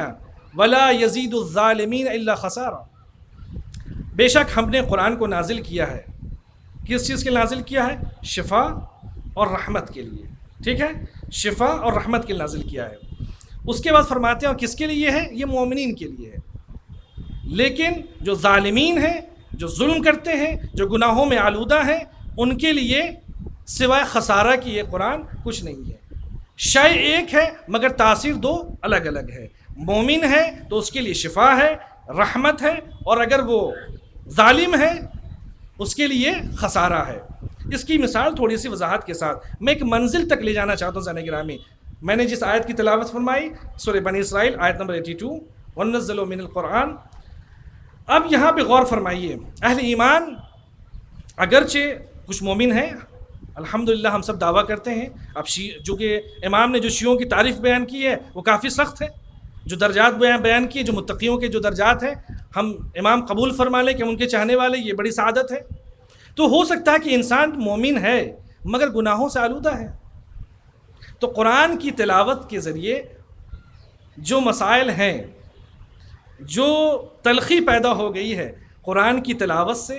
A: وَلَا يَزِيدُ الظَّالِمِينَ إِلَّا خَسَارًا. بے شک ہم نے قرآن کو نازل کیا ہے. کس چیز کے لیے نازل کیا ہے؟ شفا اور رحمت کے لیے. ٹھیک ہے، شفا اور رحمت کے لیے نازل کیا ہے. اس کے بعد فرماتے ہیں اور کس کے لیے ہے؟ یہ مومنین کے لیے ہے. لیکن جو ظالمین ہیں، جو ظلم کرتے ہیں، جو گناہوں میں آلودہ ہیں، ان کے لیے سوائے خسارہ کی یہ قرآن کچھ نہیں ہے. شے ایک ہے مگر تاثیر دو الگ الگ ہے. مومن ہے تو اس کے لیے شفا ہے، رحمت ہے، اور اگر وہ ظالم ہے اس کے لیے خسارہ ہے. اس کی مثال تھوڑی سی وضاحت کے ساتھ میں ایک منزل تک لے جانا چاہتا ہوں. زانے گرامی، میں نے جس آیت کی تلاوت فرمائی سورہ بنی اسرائیل آیت نمبر 82، وَنُنَزِّلُ مِنَ الْقُرْآنِ. اب یہاں پہ غور فرمائیے، اہل ایمان اگرچہ کچھ مومن ہیں، الحمدللہ ہم سب دعویٰ کرتے ہیں. اب جو کہ امام نے جو شیعوں کی تعریف بیان کی ہے وہ کافی سخت ہے، جو درجات بیان کیے، جو متقیوں کے جو درجات ہیں، ہم امام قبول فرما لیں کہ ان کے چاہنے والے، یہ بڑی سعادت ہے. تو ہو سکتا ہے کہ انسان مومن ہے مگر گناہوں سے آلودہ ہے. تو قرآن کی تلاوت کے ذریعے جو مسائل ہیں، جو تلخی پیدا ہو گئی ہے قرآن کی تلاوت سے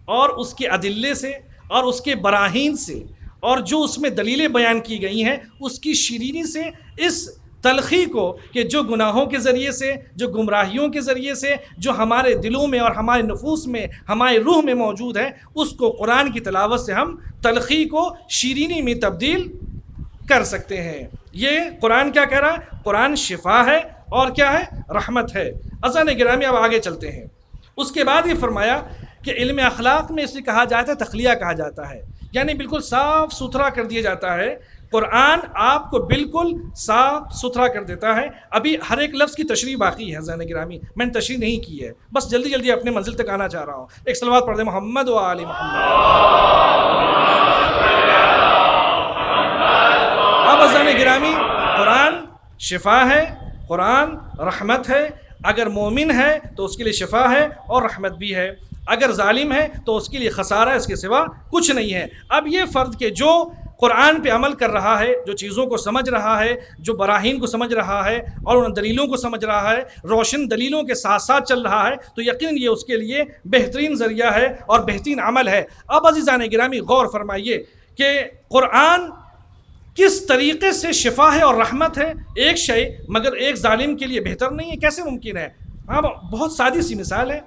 A: اور اس کے ادلے سے اور اس کے براہین سے، اور جو اس میں دلیلیں بیان کی گئی ہیں اس کی شیرینی سے، اس تلخی کو کہ جو گناہوں کے ذریعے سے، جو گمراہیوں کے ذریعے سے، جو ہمارے دلوں میں اور ہمارے نفوس میں، ہماری روح میں موجود ہے، اس کو قرآن کی تلاوت سے ہم تلخی کو شیرینی میں تبدیل کر سکتے ہیں. یہ قرآن کیا کہہ رہا ہے؟ قرآن شفا ہے اور کیا ہے؟ رحمت ہے. عزیزان گرامی، اب آگے چلتے ہیں. اس کے بعد یہ فرمایا کہ علم اخلاق میں اسے کہا جاتا ہے تخلیہ کہا جاتا ہے، یعنی بالکل صاف ستھرا کر دیا جاتا ہے. قرآن آپ کو بالکل صاف ستھرا کر دیتا ہے. ابھی ہر ایک لفظ کی تشریح باقی ہے عزیزان گرامی، میں نے تشریح نہیں کی ہے، بس جلدی جلدی اپنے منزل تک آنا چاہ رہا ہوں. ایک صلوات پڑھ دیں محمد و آل محمد. اب عزیزان گرامی، قرآن شفا ہے، قرآن رحمت ہے. اگر مومن ہے تو اس کے لیے شفا ہے اور رحمت بھی ہے، اگر ظالم ہے تو اس کے لیے خسارہ ہے، اس کے سوا کچھ نہیں ہے. اب یہ فرض کہ جو قرآن پہ عمل کر رہا ہے، جو چیزوں کو سمجھ رہا ہے، جو براہین کو سمجھ رہا ہے اور ان دلیلوں کو سمجھ رہا ہے، روشن دلیلوں کے ساتھ ساتھ چل رہا ہے، تو یقیناً یہ اس کے لیے بہترین ذریعہ ہے اور بہترین عمل ہے. اب عزیزان گرامی غور فرمائیے کہ قرآن کس طریقے سے شفا ہے اور رحمت ہے ایک شے، مگر ایک ظالم کے لیے بہتر نہیں ہے. کیسے ممکن ہے؟ ہاں، بہت سادی سی مثال ہے.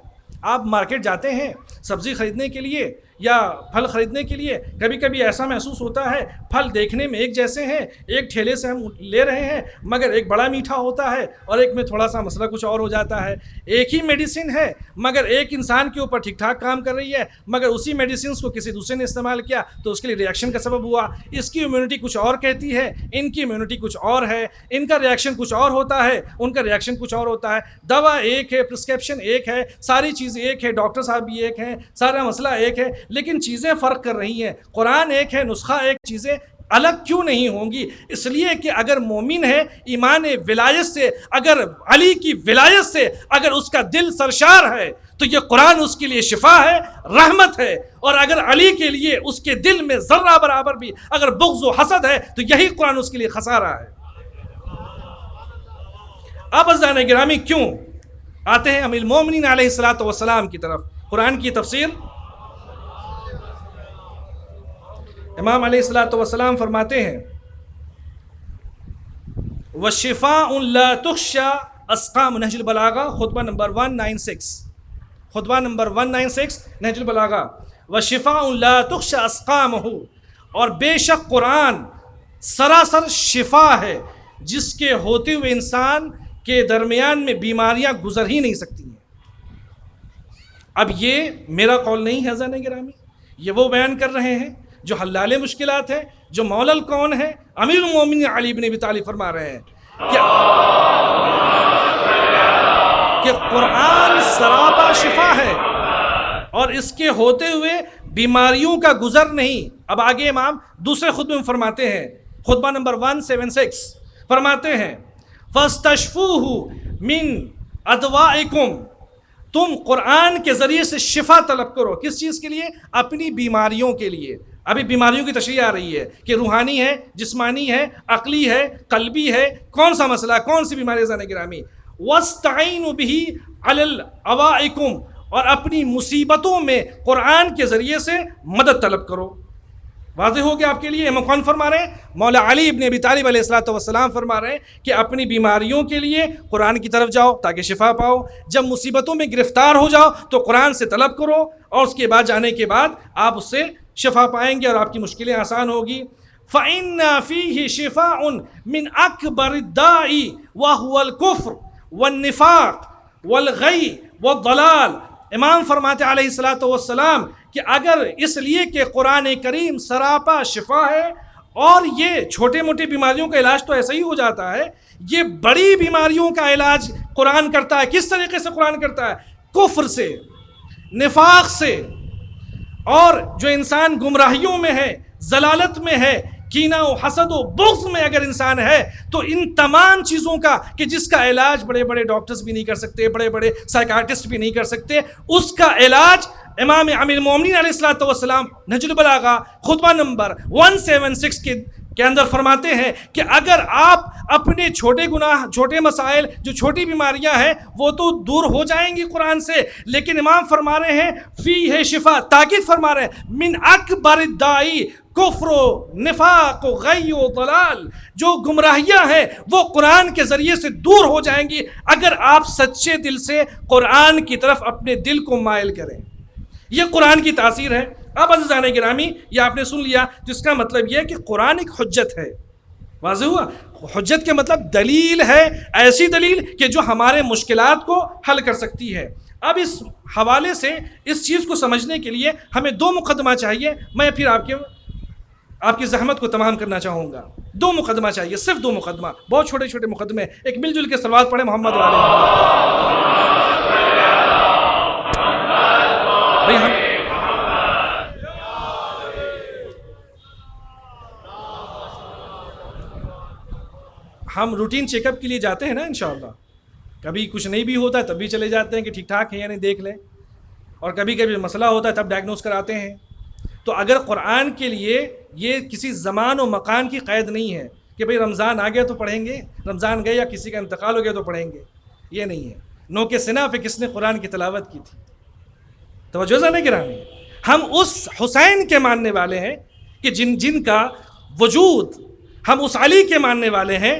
A: آپ مارکیٹ جاتے ہیں سبزی خریدنے کے لیے، یا پھل خریدنے کے لیے کبھی کبھی ایسا محسوس ہوتا ہے پھل دیکھنے میں ایک جیسے ہیں، ایک ٹھیلے سے ہم لے رہے ہیں مگر ایک بڑا میٹھا ہوتا ہے اور ایک میں تھوڑا سا مسئلہ کچھ اور ہو جاتا ہے، ایک ہی میڈیسن ہے مگر ایک انسان کے اوپر ٹھیک ٹھاک کام کر رہی ہے مگر اسی میڈیسنس کو کسی دوسرے نے استعمال کیا تو اس کے لیے ریئیکشن کا سبب ہوا، اس کی امیونٹی کچھ اور کہتی ہے، ان کی امیونٹی کچھ اور ہے، ان کا ریئیکشن کچھ اور ہوتا ہے، ان کا ریئیکشن کچھ اور ہوتا ہے، دوا ایک ہے، پرسکرپشن ایک ہے، ساری چیزیں ایک ہے، ڈاکٹر صاحب بھی ایک ہیں، سارا مسئلہ ایک ہے، لیکن چیزیں فرق کر رہی ہیں، قرآن ایک ہے، نسخہ ایک، چیزیں الگ کیوں نہیں ہوں گی؟ اس لیے کہ اگر مومن ہے ایمان ولایت سے، اگر علی کی ولایت سے اگر اس کا دل سرشار ہے تو یہ قرآن اس کے لیے شفا ہے، رحمت ہے، اور اگر علی کے لیے اس کے دل میں ذرہ برابر بھی اگر بغض و حسد ہے تو یہی قرآن اس کے لیے خسارہ ہے۔ اب عزیزان گرامی کیوں آتے ہیں امیر المومنین علیہ الصلوۃ والسلام کی طرف؟ قرآن کی تفسیر امام علیہ الصلوۃ والسلام فرماتے ہیں وَشِفَاءٌ لَا تُخْشَى اسقام نہج البلاغہ، خطبہ نمبر 196، خطبہ نمبر 196 نہج البلاغہ، وَشِفَاءٌ لَا تُخْشَى اسقامہ، اور بے شک قرآن سراسر شفا ہے جس کے ہوتے ہوئے انسان کے درمیان میں بیماریاں گزر ہی نہیں سکتی ہیں۔ اب یہ میرا قول نہیں ہے عزیزان گرامی، یہ وہ بیان کر رہے ہیں جو حلال مشکلات ہے، جو مولا الکون ہے، امیر المومنین علی بن ابی طالب فرما رہے ہیں کہ قرآن سراپا شفا ہے اور اس کے ہوتے ہوئے بیماریوں کا گزر نہیں۔ اب آگے امام دوسرے خطبے میں فرماتے ہیں، خطبہ نمبر 176 فرماتے ہیں فَاسْتَشْفُوهُ مِنْ أَدْوَائِكُمْ، تم قرآن کے ذریعے سے شفا طلب کرو، کس چیز کے لیے؟ اپنی بیماریوں کے لیے۔ ابھی بیماریوں کی تشریح آ رہی ہے کہ روحانی ہے، جسمانی ہے، عقلی ہے، قلبی ہے، کون سا مسئلہ، کون سی بیماری عزیزان گرامی؟ وَاسْتَعِينُوا بِهِ عَلَى الْأَوَائِكُمْ، اور اپنی مصیبتوں میں قرآن کے ذریعے سے مدد طلب کرو۔ واضح ہو گیا آپ کے لیے امام کون فرما رہے ہیں؟ مولا علی ابن ابی طالب علیہ الصلوۃ والسلام فرما رہے ہیں کہ اپنی بیماریوں کے لیے قرآن کی طرف جاؤ تاکہ شفا پاؤ، جب مصیبتوں میں گرفتار ہو جاؤ تو قرآن سے طلب کرو، اور اس کے بعد جانے کے بعد آپ اس سے شفا پائیں گے اور آپ کی مشکلیں آسان ہوگی۔ فَإِنَّ فِيهِ شِفَاءٌ مِنْ أَكْبَرِ الدَّاءِ وَهُوَ الْكُفْرُ وَالنِّفَاقُ وَالْغَيِّ وَالضَّلَالِ، امام فرماتے علیہ الصلوۃ والسلام کہ اگر اس لیے کہ قرآن کریم سراپا شفا ہے، اور یہ چھوٹے موٹے بیماریوں کا علاج تو ایسا ہی ہو جاتا ہے، یہ بڑی بیماریوں کا علاج قرآن کرتا ہے۔ کس طریقے سے قرآن کرتا ہے؟ کفر سے، نفاق سے، اور جو انسان گمراہیوں میں ہے، ضلالت میں ہے، کینہ و حسد و بغض میں اگر انسان ہے تو ان تمام چیزوں کا کہ جس کا علاج بڑے بڑے ڈاکٹرز بھی نہیں کر سکتے، بڑے بڑے سائیکارٹسٹ بھی نہیں کر سکتے، اس کا علاج امام امیر المومنین علیہ الصلوۃ والسلام نہج البلاغہ خطبہ نمبر 176 کے اندر فرماتے ہیں کہ اگر آپ اپنے چھوٹے گناہ، چھوٹے مسائل، جو چھوٹی بیماریاں ہیں وہ تو دور ہو جائیں گی قرآن سے، لیکن امام فرما رہے ہیں فی ہے شفا، تاکید فرما رہے ہیں من اکبر الدائی کفر و نفاق و غی و ضلال، جو گمراہیاں ہیں وہ قرآن کے ذریعے سے دور ہو جائیں گی اگر آپ سچے دل سے قرآن کی طرف اپنے دل کو مائل کریں۔ یہ قرآن کی تاثیر ہے۔ اب عزیزان گرامی یہ آپ نے سن لیا، جس کا مطلب یہ ہے کہ قرآن ایک حجت ہے۔ واضح ہوا؟ حجت کے مطلب دلیل ہے، ایسی دلیل کہ جو ہمارے مشکلات کو حل کر سکتی ہے۔ اب اس حوالے سے اس چیز کو سمجھنے کے لیے ہمیں دو مقدمہ چاہیے، میں پھر آپ کی زحمت کو تمام کرنا چاہوں گا۔ دو مقدمہ چاہیے، صرف دو مقدمہ، بہت چھوٹے چھوٹے مقدمے، ایک مل جل کے صلوات پڑھیں محمد و آل محمد۔ ہم روٹین چیک اپ کے لیے جاتے ہیں نا انشاءاللہ، کبھی کچھ نہیں بھی ہوتا ہے تب بھی چلے جاتے ہیں کہ ٹھیک ٹھاک ہے یا نہیں دیکھ لیں، اور کبھی کبھی مسئلہ ہوتا ہے تب ڈائگنوز کراتے ہیں۔ تو اگر قرآن کے لیے یہ کسی زمان و مکان کی قید نہیں ہے کہ بھئی رمضان آ گیا تو پڑھیں گے، رمضان گئے یا کسی کا انتقال ہو گیا تو پڑھیں گے، یہ نہیں ہے۔ نوک سنا پہ کس نے قرآن کی تلاوت کی تھی؟ توجہ ذرا گرامی، ہم اس حسین کے ماننے والے ہیں کہ جن کا وجود، ہم اس علی کے ماننے والے ہیں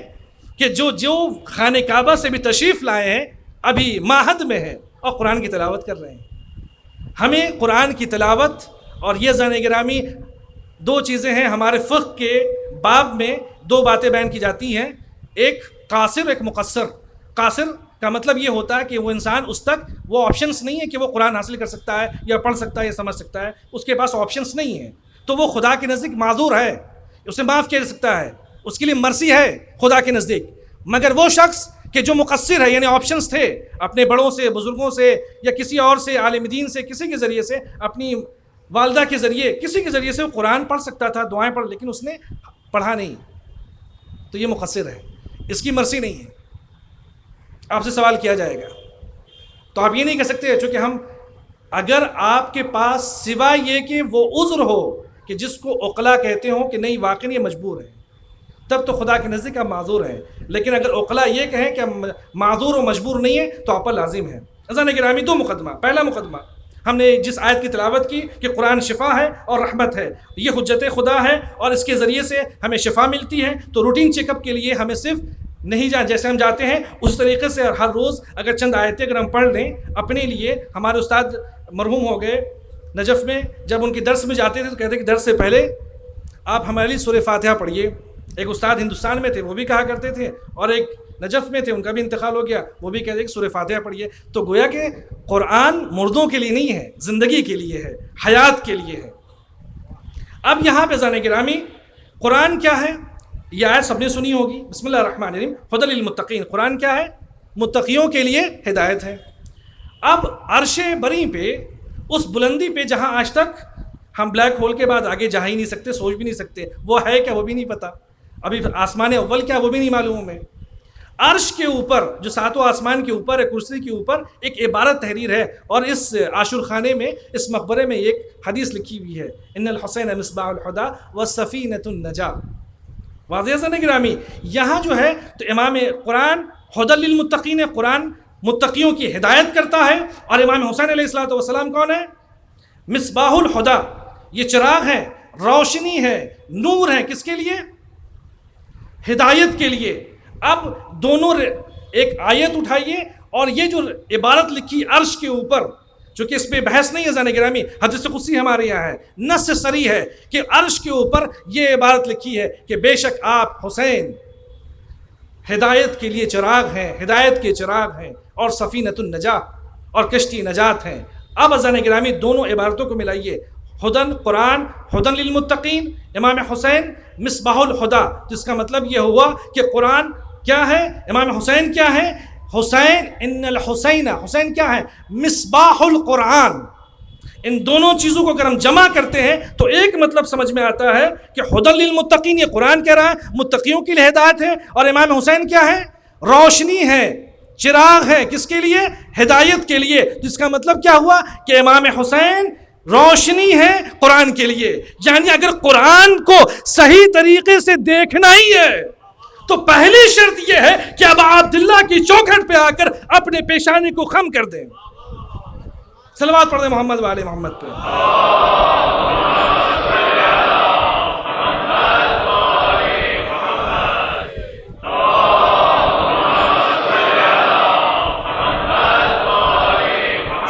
A: کہ جو خانہ کعبہ سے بھی تشریف لائے ہیں، ابھی ماہد میں ہیں اور قرآن کی تلاوت کر رہے ہیں۔ ہمیں قرآن کی تلاوت اور یہ زن گرامی دو چیزیں ہیں ہمارے فقہ کے باب میں، دو باتیں بیان کی جاتی ہیں، ایک قاصر ایک مقصر۔ قاصر کا مطلب یہ ہوتا ہے کہ وہ انسان، اس تک وہ آپشنس نہیں ہے کہ وہ قرآن حاصل کر سکتا ہے یا پڑھ سکتا ہے یا سمجھ سکتا ہے، اس کے پاس آپشنس نہیں ہیں، تو وہ خدا کے نزدیک معذور ہے، اسے معاف کیا جا سکتا ہے، اس کے لیے مرسی ہے خدا کے نزدیک۔ مگر وہ شخص کہ جو مقصر ہے، یعنی آپشنس تھے اپنے بڑوں سے، بزرگوں سے، یا کسی اور سے، عالم دین سے، کسی کے ذریعے سے، اپنی والدہ کے ذریعے، کسی کے ذریعے سے وہ قرآن پڑھ سکتا تھا، دعائیں پڑھ، لیکن اس نے پڑھا نہیں، تو یہ مقصر ہے، اس کی مرسی نہیں ہے۔ آپ سے سوال کیا جائے گا، تو آپ یہ نہیں کہہ سکتے، چونکہ ہم، اگر آپ کے پاس سوائے یہ کہ وہ عذر ہو کہ جس کو عقلا کہتے ہوں کہ نہیں واقعی یہ مجبور ہے، تب تو خدا کے نزدیک آپ معذور ہیں، لیکن اگر عقلا یہ کہیں کہ معذور و مجبور نہیں ہے تو آپ پر لازم ہے۔ عزیزان گرامی، دو مقدمہ۔ پہلا مقدمہ، ہم نے جس آیت کی تلاوت کی کہ قرآن شفا ہے اور رحمت ہے، یہ حجت خدا ہے اور اس کے ذریعے سے ہمیں شفا ملتی ہے، تو روٹین چیک اپ کے لیے ہمیں صرف نہیں جیسے ہم جاتے ہیں اس طریقے سے ہر روز اگر چند آیتیں اگر ہم پڑھ لیں اپنے لیے۔ ہمارے استاد مرحوم ہو گئے نجف میں، جب ان کی درس میں جاتے تھے تو کہتے کہ درس سے پہلے آپ ہمارے لیے سورہ فاتحہ پڑھیے۔ ایک استاد ہندوستان میں تھے، وہ بھی کہا کرتے تھے، اور ایک نجف میں تھے، ان کا بھی انتقال ہو گیا، وہ بھی کہتے کہ سورہ فاتحہ پڑھیے۔ تو گویا کہ قرآن مردوں کے لیے نہیں ہے، زندگی کے لیے ہے، حیات کے لیے ہے۔ اب یہاں پہ زان گرامی، قرآن کیا ہے؟ یہ آیت سب نے سنی ہوگی، بسم اللہ الرحمن الرحیم، ھدی للمتقین۔ قرآن کیا ہے؟ متقیوں کے لیے ہدایت ہے۔ اب عرش بری پہ، اس بلندی پہ جہاں آج تک ہم بلیک ہول کے بعد آگے جا ہی نہیں سکتے، سوچ بھی نہیں سکتے، وہ ہے کیا وہ بھی نہیں پتا، ابھی آسمان اول کیا وہ بھی نہیں معلوم ہے۔ عرش کے اوپر، جو ساتوں آسمان کے اوپر ہے، کرسی کے اوپر ایک عبارت تحریر ہے، اور اس عاشور خانے میں، اس مقبرے میں ایک حدیث لکھی ہوئی ہے، ان الحسین مصباح الہدی وسفینۃ النجاۃ۔ واضح ہے نا گرامی، یہاں جو ہے تو امام قرآن ھدی للمتقین ہے، قرآن متقیوں کی ہدایت کرتا ہے، اور امام حسین علیہ الصلوۃ والسلام کون ہے؟ مصباح الہدی، یہ چراغ ہے، روشنی ہے، نور ہے، کس کے لیے؟ ہدایت کے لیے۔ اب دونوں ایک آیت اٹھائیے اور یہ جو عبارت لکھی عرش کے اوپر، چونکہ اس پہ بحث نہیں ہے زان گرامی، حدیث قدسی ہمارے یہاں ہے، نص صریح ہے کہ عرش کے اوپر یہ عبارت لکھی ہے کہ بے شک آپ حسین ہدایت کے لیے چراغ ہیں، ہدایت کے چراغ ہیں، اور سفینۃ النجاۃ، اور کشتی نجات ہیں۔ اب زان گرامی دونوں عبارتوں کو ملائیے، ہدن قرآن ہدن للمتقین، امام حسین مصباح الہدی، جس کا مطلب یہ ہوا کہ قرآن کیا ہے، امام حسین کیا ہے، حسین، ان الحسین، حسین کیا ہے، مصباح القرآن۔ ان دونوں چیزوں کو اگر ہم جمع کرتے ہیں تو ایک مطلب سمجھ میں آتا ہے کہ ہدی للمتقین، یہ قرآن کہہ رہا ہے متقیوں کی ہدایت ہے، اور امام حسین کیا ہے، روشنی ہے، چراغ ہے، کس کے لیے؟ ہدایت کے لیے۔ جس کا مطلب کیا ہوا کہ امام حسین روشنی ہے قرآن کے لیے۔ یعنی اگر قرآن کو صحیح طریقے سے دیکھنا ہی ہے تو پہلی شرط یہ ہے کہ اب عبداللہ کی چوکھٹ پہ آ کر اپنے پیشانی کو خم کر دیں۔ صلوات پڑھ دیں محمد وآل محمد پہ۔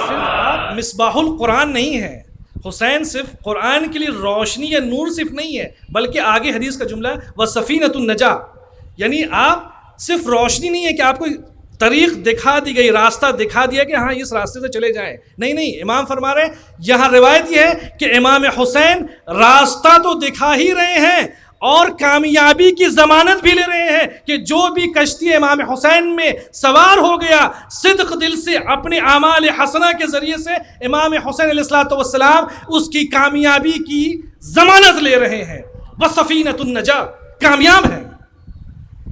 A: صرف آپ مصباح القرآن نہیں ہے، حسین صرف قرآن کے لیے روشنی یا نور صرف نہیں ہے، بلکہ آگے حدیث کا جملہ ہے وَسَفِینَةُ النَّجَاۃ، یعنی آپ صرف روشنی نہیں ہے کہ آپ کو طریق دکھا دی گئی، راستہ دکھا دیا کہ ہاں اس راستے سے چلے جائیں، نہیں، امام فرما رہے ہیں، یہاں روایت یہ ہے کہ امام حسین راستہ تو دکھا ہی رہے ہیں اور کامیابی کی ضمانت بھی لے رہے ہیں کہ جو بھی کشتی امام حسین میں سوار ہو گیا، صدق دل سے اپنے اعمال حسنہ کے ذریعے سے امام حسین علیہ الصلوۃ والسلام اس کی کامیابی کی ضمانت لے رہے ہیں۔ وَسَفِینَةُ النَّجَاۃ، کامیاب ہے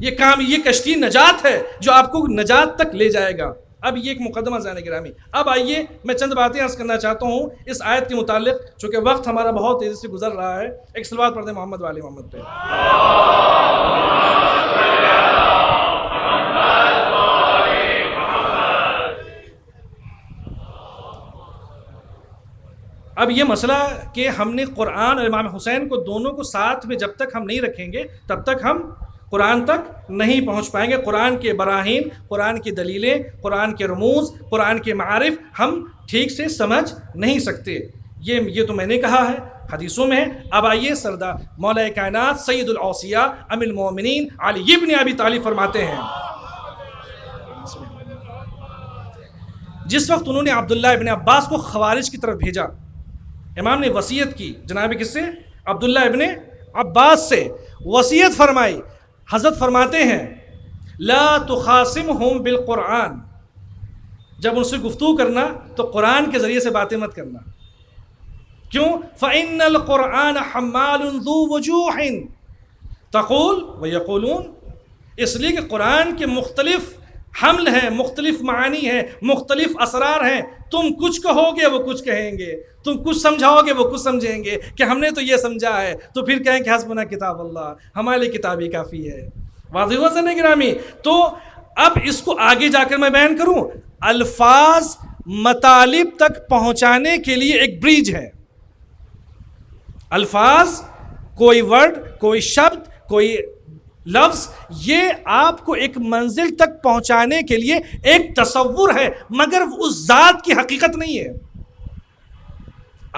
A: یہ کشتی نجات ہے جو آپ کو نجات تک لے جائے گا۔ اب یہ ایک مقدمہ زان گرامی۔ اب آئیے میں چند باتیں عرض کرنا چاہتا ہوں اس آیت کے متعلق، چونکہ وقت ہمارا بہت تیزی سے گزر رہا ہے۔ ایک صلوات پڑھ دیں محمد وآل محمد پہ۔ اب یہ مسئلہ کہ ہم نے قرآن اور امام حسین کو دونوں کو ساتھ میں جب تک ہم نہیں رکھیں گے تب تک ہم قرآن تک نہیں پہنچ پائیں گے۔ قرآن کے براہین، قرآن کی دلیلیں، قرآن کے رموز، قرآن کے معارف ہم ٹھیک سے سمجھ نہیں سکتے۔ یہ تو میں نے کہا ہے، حدیثوں میں ہے۔ اب آئیے سردار مولا کائنات سید الاوصیاء ام المومنین علی ابن ابی طالب فرماتے ہیں، جس وقت انہوں نے عبداللہ ابن عباس کو خوارج کی طرف بھیجا، امام نے وصیت کی، جناب کس سے؟ عبداللہ ابن عباس سے وصیت فرمائی۔ حضرت فرماتے ہیں لا تخاصمہم بالقرآن، جب ان سے گفتگو کرنا تو قرآن کے ذریعے سے باتیں مت کرنا۔ کیوں؟ فَإِنَّ الْقُرْآنَ حَمَّالٌ ذُو وُجُوحٍ تقول وَيَقُولُونَ، اس لیے کہ قرآن کے مختلف حمل ہیں، مختلف معانی ہیں، مختلف اسرار ہیں۔ تم کچھ کہو گے وہ کچھ کہیں گے، تم کچھ سمجھاؤ گے وہ کچھ سمجھیں گے کہ ہم نے تو یہ سمجھا ہے، تو پھر کہیں کہ حسبنا کتاب اللہ، ہمارے لیے کتاب ہی کافی ہے۔ واضح ہوا سن گرامی؟ تو اب اس کو آگے جا کر میں بیان کروں، الفاظ مطالب تک پہنچانے کے لیے ایک بریج ہے۔ الفاظ، کوئی ورڈ، کوئی شبد، کوئی لفظ، یہ آپ کو ایک منزل تک پہنچانے کے لیے ایک تصور ہے، مگر اس ذات کی حقیقت نہیں ہے۔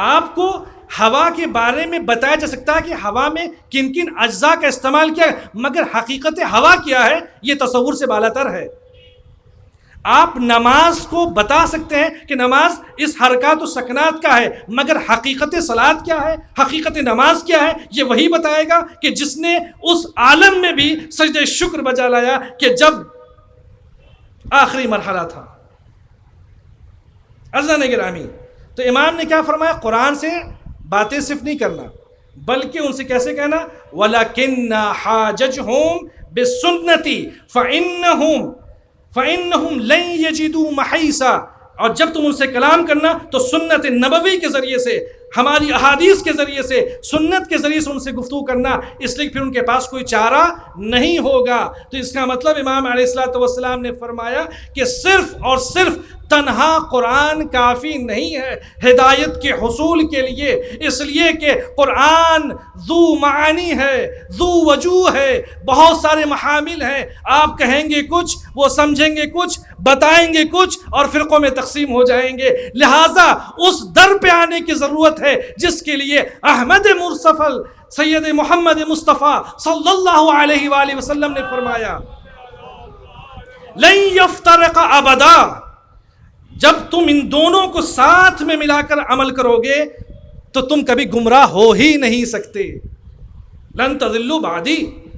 A: آپ کو ہوا کے بارے میں بتایا جا سکتا ہے کہ ہوا میں کن کن اجزاء کا استعمال کیا ہے، مگر حقیقت ہوا کیا ہے یہ تصور سے بالاتر ہے۔ آپ نماز کو بتا سکتے ہیں کہ نماز اس حرکات و سکنات کا ہے، مگر حقیقت صلاۃ کیا ہے، حقیقت نماز کیا ہے، یہ وہی بتائے گا کہ جس نے اس عالم میں بھی سجدہ شکر بجا لایا کہ جب آخری مرحلہ تھا۔ عزیزان گرامی، تو امام نے کیا فرمایا؟ قرآن سے باتیں صرف نہیں کرنا، بلکہ ان سے کیسے کہنا؟ وَلَكِنَّا حَاجَجْهُمْ بِالسُّنَّةِ فَإِنَّهُمْ لَن يَجِدُوا مَحِيصًا، اور جب تم ان سے کلام کرنا تو سنت نبوی کے ذریعے سے، ہماری احادیث کے ذریعے سے، سنت کے ذریعے سے ان سے گفتگو کرنا، اس لیے پھر ان کے پاس کوئی چارہ نہیں ہوگا۔ تو اس کا مطلب امام علیہ السلام نے فرمایا کہ صرف اور صرف تنہا قرآن کافی نہیں ہے ہدایت کے حصول کے لیے، اس لیے کہ قرآن ذو معانی ہے، ذو وجوہ ہے، بہت سارے محامل ہیں۔ آپ کہیں گے کچھ، وہ سمجھیں گے کچھ، بتائیں گے کچھ، اور فرقوں میں تقسیم ہو جائیں گے۔ لہٰذا اس در پہ آنے کی ضرورت ہے جس کے لیے احمد مرسفل سید محمد مصطفیٰ صلی اللہ علیہ وآلہ وسلم نے فرمایا لن یفترق ابدا، جب تم ان دونوں کو ساتھ میں ملا کر عمل کرو گے تو تم کبھی گمراہ ہو ہی نہیں سکتے۔ لن تضلوا بعدی،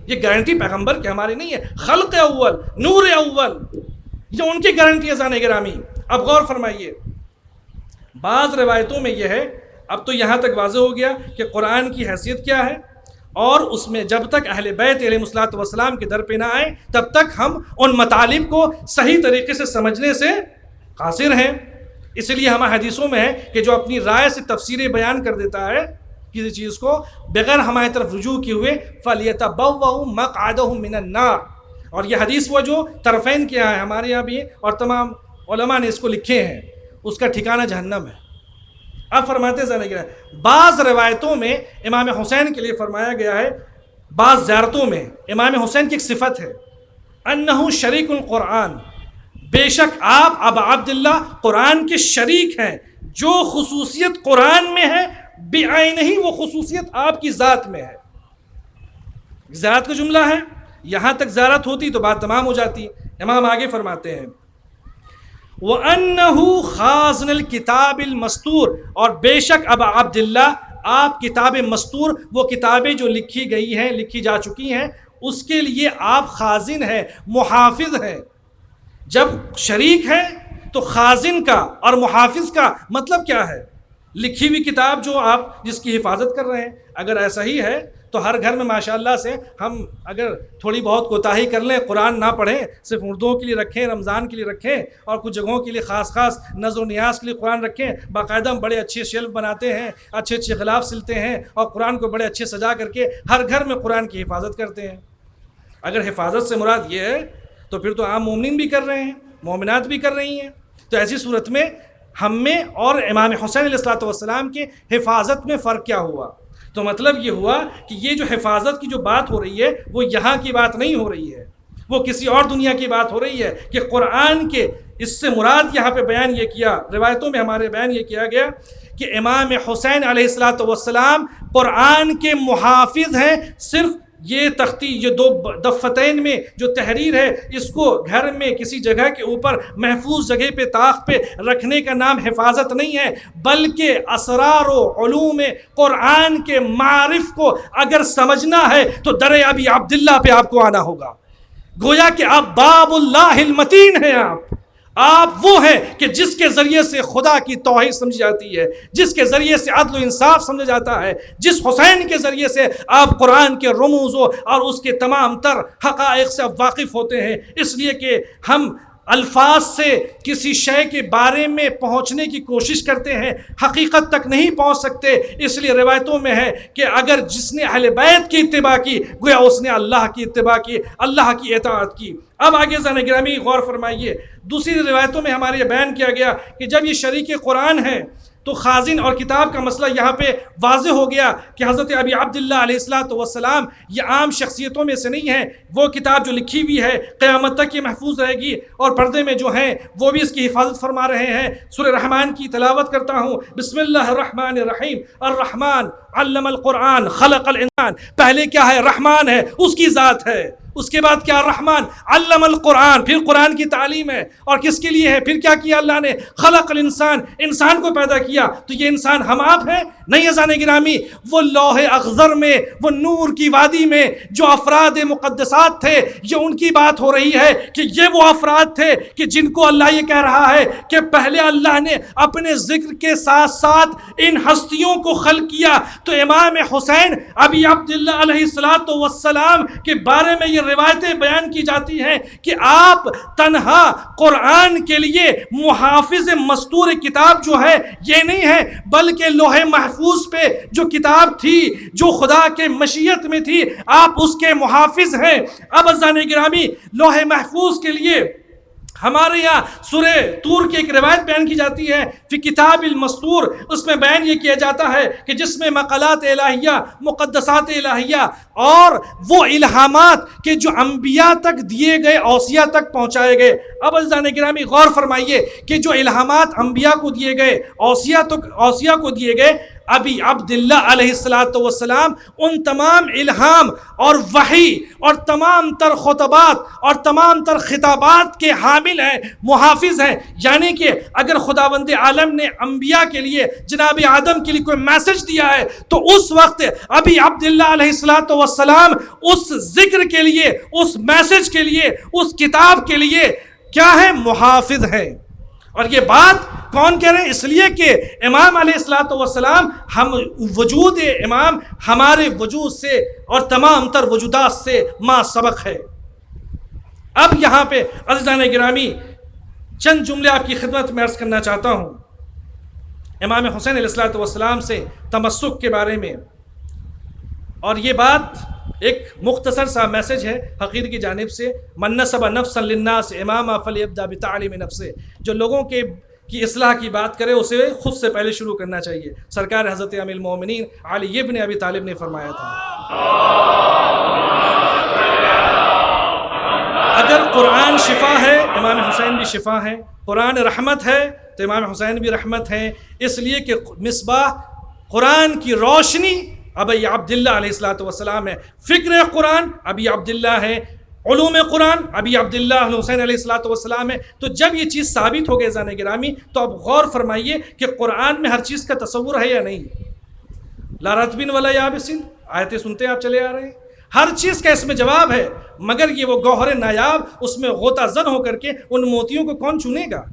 A: یہ گارنٹی پیغمبر کی ہماری نہیں ہے، خلق اول، نور اول، یہ ان کی گارنٹی ہے۔ زان گرامی، اب غور فرمائیے، بعض روایتوں میں یہ ہے، اب تو یہاں تک واضح ہو گیا کہ قرآن کی حیثیت کیا ہے، اور اس میں جب تک اہل بیت علیہ الصلوۃ والسلام کے در پہ نہ آئے تب تک ہم ان مطالب کو صحیح طریقے سے سمجھنے سے قاصر ہیں۔ اس لیے ہمارے حدیثوں میں ہے کہ جو اپنی رائے سے تفسیریں بیان کر دیتا ہے کسی چیز کو بغیر ہماری طرف رجوع کیے ہوئے، فَلْيَتَبَوَّأْ مَقْعَدَهُ مِنَ النَّارِ، اور یہ حدیث وہ جو طرفین کے یہاں ہے، ہمارے یہاں بھی ہے، اور تمام علماء نے اس کو لکھے ہیں، اس کا ٹھکانہ جہنم ہے۔ اب فرماتے ہیں بعض روایتوں میں امام حسین کے لیے فرمایا گیا ہے، بعض زیارتوں میں امام حسین کی ایک صفت ہے، انہ شریک القرآن، بے شک آپ ابا عبداللہ قرآن کے شریک ہیں۔ جو خصوصیت قرآن میں ہے بعینہ ہی وہ خصوصیت آپ کی ذات میں ہے۔ زیارت کا جملہ ہے، یہاں تک زیارت ہوتی تو بات تمام ہو جاتی۔ امام آگے فرماتے ہیں وَأَنَّهُ خَازِنُ الْكِتَابِ الْمَسْطُورِ، اور بے شک ابا عبداللہ آپ کتاب مستور، وہ کتابیں جو لکھی گئی ہیں، لکھی جا چکی ہیں، اس کے لیے آپ خازن ہیں، محافظ ہیں۔ جب شریک ہے تو خازن کا اور محافظ کا مطلب کیا ہے؟ لکھی ہوئی کتاب جو آپ جس کی حفاظت کر رہے ہیں۔ اگر ایسا ہی ہے تو ہر گھر میں ماشاءاللہ سے ہم اگر تھوڑی بہت کوتاہی کر لیں، قرآن نہ پڑھیں، صرف اردوؤں کے لیے رکھیں، رمضان کے لیے رکھیں، اور کچھ جگہوں کے لیے خاص نظر و نیاز کے لیے قرآن رکھیں، باقاعدہ ہم بڑے اچھے شیلف بناتے ہیں، اچھے غلاف سلتے ہیں، اور قرآن کو بڑے اچھے سجا کر کے ہر گھر میں قرآن کی حفاظت کرتے ہیں۔ اگر حفاظت سے مراد یہ ہے تو پھر تو عام مومنین بھی کر رہے ہیں، مومنات بھی کر رہی ہیں۔ تو ایسی صورت میں ہم میں اور امام حسین علیہ الصلوۃ والسلام کے حفاظت میں فرق کیا ہوا؟ تو مطلب یہ ہوا کہ یہ جو حفاظت کی جو بات ہو رہی ہے وہ یہاں کی بات نہیں ہو رہی ہے، وہ کسی اور دنیا کی بات ہو رہی ہے کہ قرآن کے اس سے مراد یہاں پہ بیان یہ کیا، روایتوں میں ہمارے بیان یہ کیا گیا کہ امام حسین علیہ السلام قرآن کے محافظ ہیں۔ صرف یہ تختی، یہ دو دفتین میں جو تحریر ہے، اس کو گھر میں کسی جگہ کے اوپر محفوظ جگہ پہ طاق پہ رکھنے کا نام حفاظت نہیں ہے، بلکہ اسرار و علوم قرآن کے معارف کو اگر سمجھنا ہے تو در ابی عبداللہ پہ آپ کو آنا ہوگا۔ گویا کہ آپ باب اللہ المتین ہیں، آپ وہ ہیں کہ جس کے ذریعے سے خدا کی توحید سمجھی جاتی ہے، جس کے ذریعے سے عدل و انصاف سمجھا جاتا ہے، جس حسین کے ذریعے سے آپ قرآن کے رموز اور اس کے تمام تر حقائق سے واقف ہوتے ہیں۔ اس لیے کہ ہم الفاظ سے کسی شے کے بارے میں پہنچنے کی کوشش کرتے ہیں، حقیقت تک نہیں پہنچ سکتے۔ اس لیے روایتوں میں ہے کہ اگر جس نے اہل بیت کی اتباع کی، گویا اس نے اللہ کی اتباع کی، اللہ کی اطاعت کی۔ اب آگے ذرا گرامی غور فرمائیے، دوسری روایتوں میں ہمارے یہ بیان کیا گیا کہ جب یہ شریک قرآن ہے تو خازن اور کتاب کا مسئلہ یہاں پہ واضح ہو گیا کہ حضرت ابی عبداللہ علیہ السلام یہ عام شخصیتوں میں سے نہیں ہیں۔ وہ کتاب جو لکھی ہوئی ہے قیامت تک یہ محفوظ رہے گی، اور پردے میں جو ہیں وہ بھی اس کی حفاظت فرما رہے ہیں۔ سورہ رحمان کی تلاوت کرتا ہوں، بسم اللہ الرحمن الرحیم، الرحمن علم القرآن خلق الانسان۔ پہلے کیا ہے؟ رحمان ہے، اس کی ذات ہے۔ اس کے بعد کیا؟ رحمان علم القرآن، پھر قرآن کی تعلیم ہے، اور کس کے لیے ہے؟ پھر کیا کیا اللہ نے؟ خلق الانسان، انسان کو پیدا کیا۔ تو یہ انسان ہم آپ ہیں؟ نہیں عزیزان گرامی، وہ لوح اخضر میں، وہ نور کی وادی میں جو افراد مقدسات تھے، یہ ان کی بات ہو رہی ہے کہ یہ وہ افراد تھے کہ جن کو اللہ یہ کہہ رہا ہے کہ پہلے اللہ نے اپنے ذکر کے ساتھ ساتھ ان ہستیوں کو خلق کیا۔ تو امام حسین ابی عبداللہ علیہ السلام کے بارے میں یہ روایتیں بیان کی جاتی ہیں کہ آپ تنہا قرآن کے لیے محافظ مستور کتاب جو ہے یہ نہیں ہے، بلکہ لوح محفوظ پہ جو کتاب تھی، جو خدا کے مشیت میں تھی، آپ اس کے محافظ ہیں۔ اب عزیزان گرامی، لوح محفوظ کے لیے ہمارے یہاں سورہ طور کی ایک روایت بیان کی جاتی ہے، فی کتاب المستور۔ اس میں بیان یہ کیا جاتا ہے کہ جس میں مقالات الہیہ، مقدسات الہیہ اور وہ الہامات کہ جو انبیاء تک دیے گئے، اوصیاء تک پہنچائے گئے۔ اب عزیزان گرامی غور فرمائیے کہ جو الہامات انبیاء کو دیے گئے، اوصیاء کو دیے گئے، ابی عبداللہ علیہ السلام ان تمام الہام اور وحی اور تمام تر خطبات اور تمام تر خطابات کے حامل ہیں، محافظ ہیں۔ یعنی کہ اگر خداوند عالم نے انبیاء کے لیے، جناب آدم کے لیے کوئی میسج دیا ہے تو اس وقت ابی عبداللہ علیہ السلام اس ذکر کے لیے، اس میسج کے لیے، اس کتاب کے لیے کیا ہے؟ محافظ ہیں۔ اور یہ بات کون کہہ رہے ہیں؟ اس لیے کہ امام علیہ السلام، ہم وجود امام ہمارے وجود سے اور تمام تر وجودات سے ما سبق ہے۔ اب یہاں پہ عزیزان گرامی چند جملے آپ کی خدمت میں عرض کرنا چاہتا ہوں امام حسین علیہ السلام سے تمسک کے بارے میں، اور یہ بات ایک مختصر سا میسج ہے حقیر کی جانب سے، من نسب نفسا للناس اماما فلیبدا بتعلیم نفسه۔ جو لوگوں کی اصلاح کی بات کرے اسے خود سے پہلے شروع کرنا چاہیے۔ سرکار حضرت امیر المومنین علی ابن ابی طالب نے فرمایا تھا، اگر قرآن شفا ہے، امام حسین بھی شفا ہے، قرآن رحمت ہے تو امام حسین بھی رحمت ہے۔ اس لیے کہ مصباح قرآن کی روشنی ابی عبداللہ علیہ السلام ہے، فکر قرآن ابی عبداللہ ہے، علوم قرآن ابی عبداللہ حسین علیہ السلام ہے۔ تو جب یہ چیز ثابت ہو گئی عزیزان گرامی، تو اب غور فرمائیے کہ قرآن میں ہر چیز کا تصور ہے یا نہیں؟ لا رطب ولا یابس، آیتیں سنتے آپ چلے آ رہے ہیں، ہر چیز کا اس میں جواب ہے، مگر یہ وہ گوہر نایاب اس میں غوطہ زن ہو کر کے ان موتیوں کو کون چنے گا؟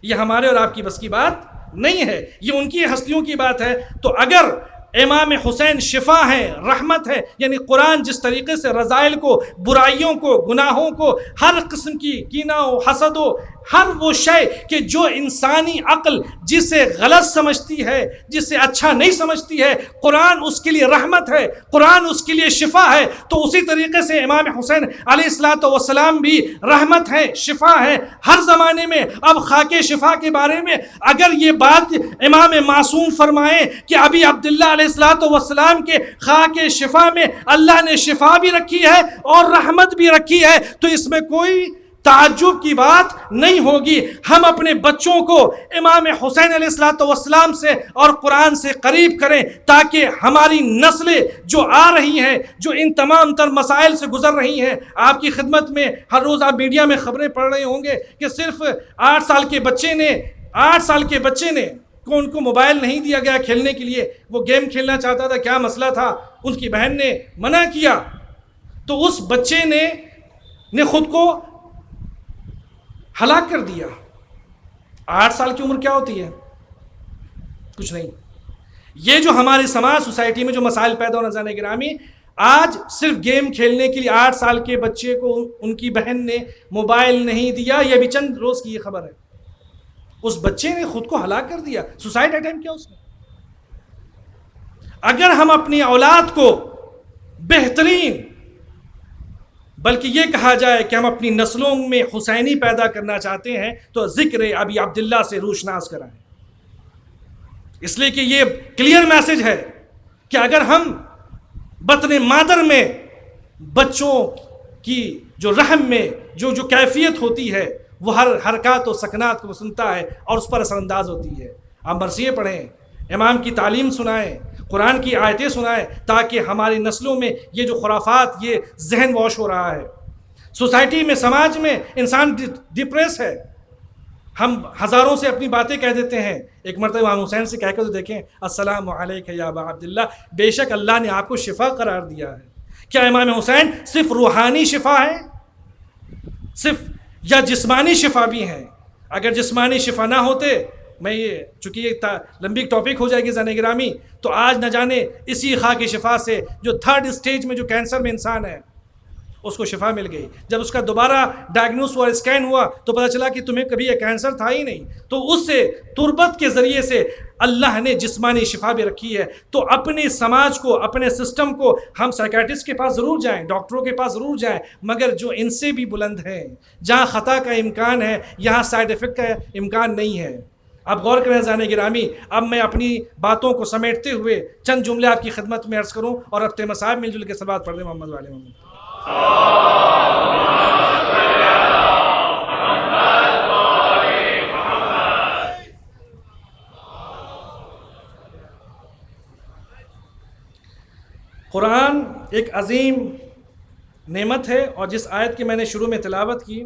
A: یہ ہمارے اور آپ کی بس کی بات نہیں ہے، یہ ان کی ہستیوں کی بات ہے۔ تو اگر امام حسین شفا ہے، رحمت ہے، یعنی قرآن جس طریقے سے رذائل کو، برائیوں کو، گناہوں کو، ہر قسم کی کینہ و حسد و ہر وہ شے کہ جو انسانی عقل جسے غلط سمجھتی ہے، جسے اچھا نہیں سمجھتی ہے، قرآن اس کے لیے رحمت ہے، قرآن اس کے لیے شفا ہے۔ تو اسی طریقے سے امام حسین علیہ السلام بھی رحمت ہے، شفا ہے ہر زمانے میں۔ اب خاک شفا کے بارے میں اگر یہ بات امام معصوم فرمائیں کہ ابی عبداللہ علیہ السلام کے خاک شفا میں اللہ نے شفا بھی رکھی ہے اور رحمت بھی رکھی ہے، تو اس میں کوئی تعجب کی بات نہیں ہوگی ہم اپنے بچوں کو امام حسین علیہ الصلوۃ والسلام سے اور قرآن سے قریب کریں، تاکہ ہماری نسلیں جو آ رہی ہیں، جو ان تمام تر مسائل سے گزر رہی ہیں. آپ کی خدمت میں ہر روز آپ میڈیا میں خبریں پڑھ رہے ہوں گے کہ صرف 8 سال کے بچے نے ان کو موبائل نہیں دیا گیا کھیلنے کے لیے، وہ گیم کھیلنا چاہتا تھا، کیا مسئلہ تھا، ان کی بہن نے منع کیا تو اس بچے نے خود کو ہلاک کر دیا. 8 سال کی عمر کیا ہوتی ہے؟ کچھ نہیں. یہ جو ہماری سماج سوسائٹی میں جو مسائل پیدا ہونا ناظرین گرامی، آج صرف گیم کھیلنے کے لیے 8 سال کے بچے کو ان کی بہن نے موبائل نہیں دیا، یہ بھی چند روز کی یہ خبر ہے. اس بچے نے خود کو ہلاک کر دیا، سوسائڈ اٹیمپٹ کیا اس نے. اگر ہم اپنی اولاد کو بہترین، بلکہ یہ کہا جائے کہ ہم اپنی نسلوں میں حسینی پیدا کرنا چاہتے ہیں تو ذکر ابی عبداللہ سے روشناس کرائیں. اس لیے کہ یہ کلیئر میسج ہے کہ اگر ہم بطن مادر میں بچوں کی جو رحم میں جو کیفیت ہوتی ہے وہ ہر حرکات و سکنات کو سنتا ہے اور اس پر اثر انداز ہوتی ہے. آپ مرثیے پڑھیں، امام کی تعلیم سنائیں، قرآن کی آیتیں سنائیں، تاکہ ہماری نسلوں میں یہ جو خرافات، یہ ذہن واش ہو رہا ہے. سوسائٹی میں، سماج میں انسان ڈپریس ہے. ہم ہزاروں سے اپنی باتیں کہہ دیتے ہیں، ایک مرتبہ امام حسین سے کہہ کر تو دیکھیں، السلام علیک یا ابا عبداللہ، بے شک اللہ نے آپ کو شفا قرار دیا ہے. کیا امام حسین صرف روحانی شفا ہے صرف، یا جسمانی شفا بھی ہیں؟ اگر جسمانی شفا نہ ہوتے، میں یہ چونکہ یہ لمبی ٹاپک ہو جائے گی زن گرامی، تو آج نہ جانے اسی خاک شفا سے جو 3rd اسٹیج میں جو کینسر میں انسان ہے اس کو شفا مل گئی. جب اس کا دوبارہ ڈائگنوس ہوا، اسکین ہوا، تو پتہ چلا کہ تمہیں کبھی یہ کینسر تھا ہی نہیں. تو اس سے تربت کے ذریعے سے اللہ نے جسمانی شفا بھی رکھی ہے. تو اپنے سماج کو، اپنے سسٹم کو، ہم سائیکیٹرسٹ کے پاس ضرور جائیں، ڈاکٹروں کے پاس ضرور جائیں، مگر جو ان سے بھی بلند ہیں، جہاں خطا کا امکان ہے یہاں سائیڈ افیکٹ کا امکان نہیں ہے. اب غور کریں زان گرامی. اب میں اپنی باتوں کو سمیٹتے ہوئے چند جملے آپ کی خدمت میں عرض کروں، اور اب تیمہ صاحب مل جل کے صلوات پڑھ دیں محمد والے محمد. قرآن ایک عظیم نعمت ہے، اور جس آیت کی میں نے شروع میں تلاوت کی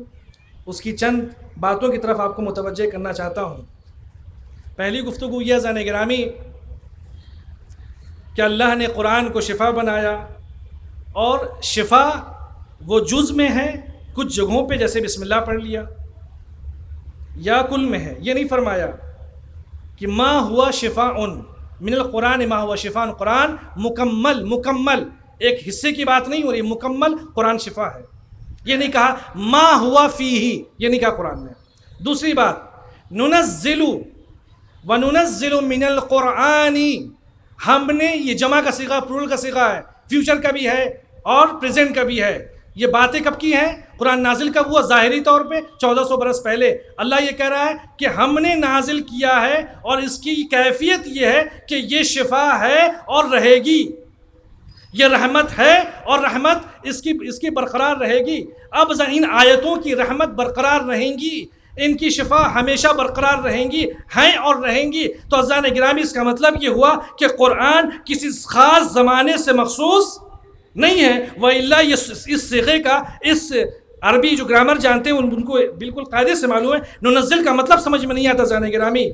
A: اس کی چند باتوں کی طرف آپ کو متوجہ کرنا چاہتا ہوں. پہلی گفتگو یہ زان گرامی کہ اللہ نے قرآن کو شفا بنایا، اور شفا وہ جز میں ہے، کچھ جگہوں پہ جیسے بسم اللہ پڑھ لیا، یا کل میں ہے. یہ نہیں فرمایا کہ ما ہوا شفاء من القرآن ما ہوا شفاء. قرآن مکمل ایک حصے کی بات نہیں ہو رہی، مکمل قرآن شفا ہے. یہ نہیں کہا ما ہوا فیہ، یہ نہیں کہا قرآن میں. دوسری بات، ننزل وننزل من القرآن، ہم نے، یہ جمع کا صیغہ، پلورل کا صیغہ ہے، فیوچر کا بھی ہے اور پریزنٹ کا بھی ہے. یہ باتیں کب کی ہیں؟ قرآن نازل کب ہوا؟ ظاہری طور پہ 1400 برس پہلے. اللہ یہ کہہ رہا ہے کہ ہم نے نازل کیا ہے، اور اس کی کیفیت یہ ہے کہ یہ شفا ہے اور رہے گی، یہ رحمت ہے اور رحمت اس کی برقرار رہے گی. اب ان آیتوں کی رحمت برقرار رہیں گی، ان کی شفا ہمیشہ برقرار رہیں گی، ہیں اور رہیں گی. تو عزیزان گرامی، اس کا مطلب یہ ہوا کہ قرآن کسی خاص زمانے سے مخصوص نہیں ہے. وَإِلَّا اس صیغے کا، اس عربی جو گرامر جانتے ہیں ان کو بالکل قاعدے سے معلوم ہے. ننزل کا مطلب سمجھ میں نہیں آتا عزیزان گرامی.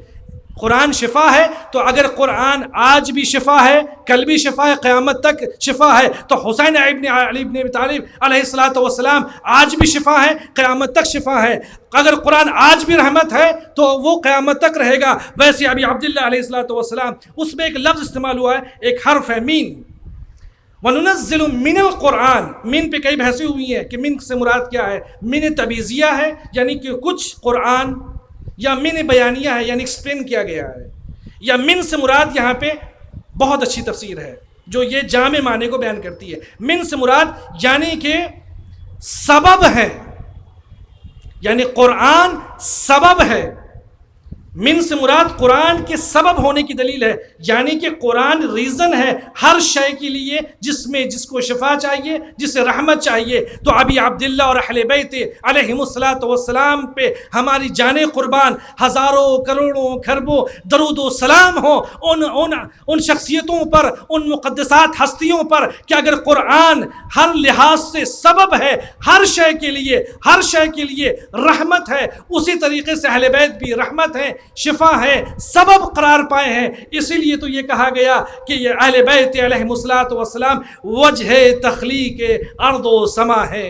A: قرآن شفا ہے، تو اگر قرآن آج بھی شفا ہے، کل بھی شفا ہے، قیامت تک شفا ہے، تو حسین ابن علی ابن ابی طالب علیہ الصلوۃ والسلام آج بھی شفا ہے، قیامت تک شفا ہے. اگر قرآن آج بھی رحمت ہے تو وہ قیامت تک رہے گا. ویسے ابی عبداللہ علیہ الصلوۃ والسلام، اس میں ایک لفظ استعمال ہوا ہے، ایک حرف ہے مین. وَنُنَزِّلُ مِنَ الْقُرْآنِ، مین پہ کئی بحثیں ہوئی ہیں کہ مین سے مراد کیا ہے. مین تبعیضیہ ہے، یعنی کہ کچھ قرآن، یا من بیانیہ ہے یعنی ایکسپلین کیا گیا ہے، یا من سے مراد یہاں پہ بہت اچھی تفسیر ہے جو یہ جامع معنی کو بیان کرتی ہے. من سے مراد یعنی کہ سبب ہے، یعنی قرآن سبب ہے. من سے مراد قرآن کے سبب ہونے کی دلیل ہے، یعنی کہ قرآن ریزن ہے ہر شے کے لیے، جس کو شفا چاہیے، جسے رحمت چاہیے۔ تو ابی عبداللہ اور اہل بیت علیہم الصلاۃ والسلام پہ ہماری جانیں قربان، ہزاروں کروڑوں کھربوں درود و سلام ہو ان شخصیتوں پر، ان مقدسات ہستیوں پر کہ اگر قرآن ہر لحاظ سے سبب ہے ہر شے کے لیے رحمت ہے، اسی طریقے سے اہل بیت بھی رحمت ہے، شفا ہے، سبب قرار پائے ہیں۔ اسی لیے تو یہ کہا گیا کہ یہ اہل بیت علیہم الصلاۃ والسلام وجہ تخلیق ارض و سما ہے،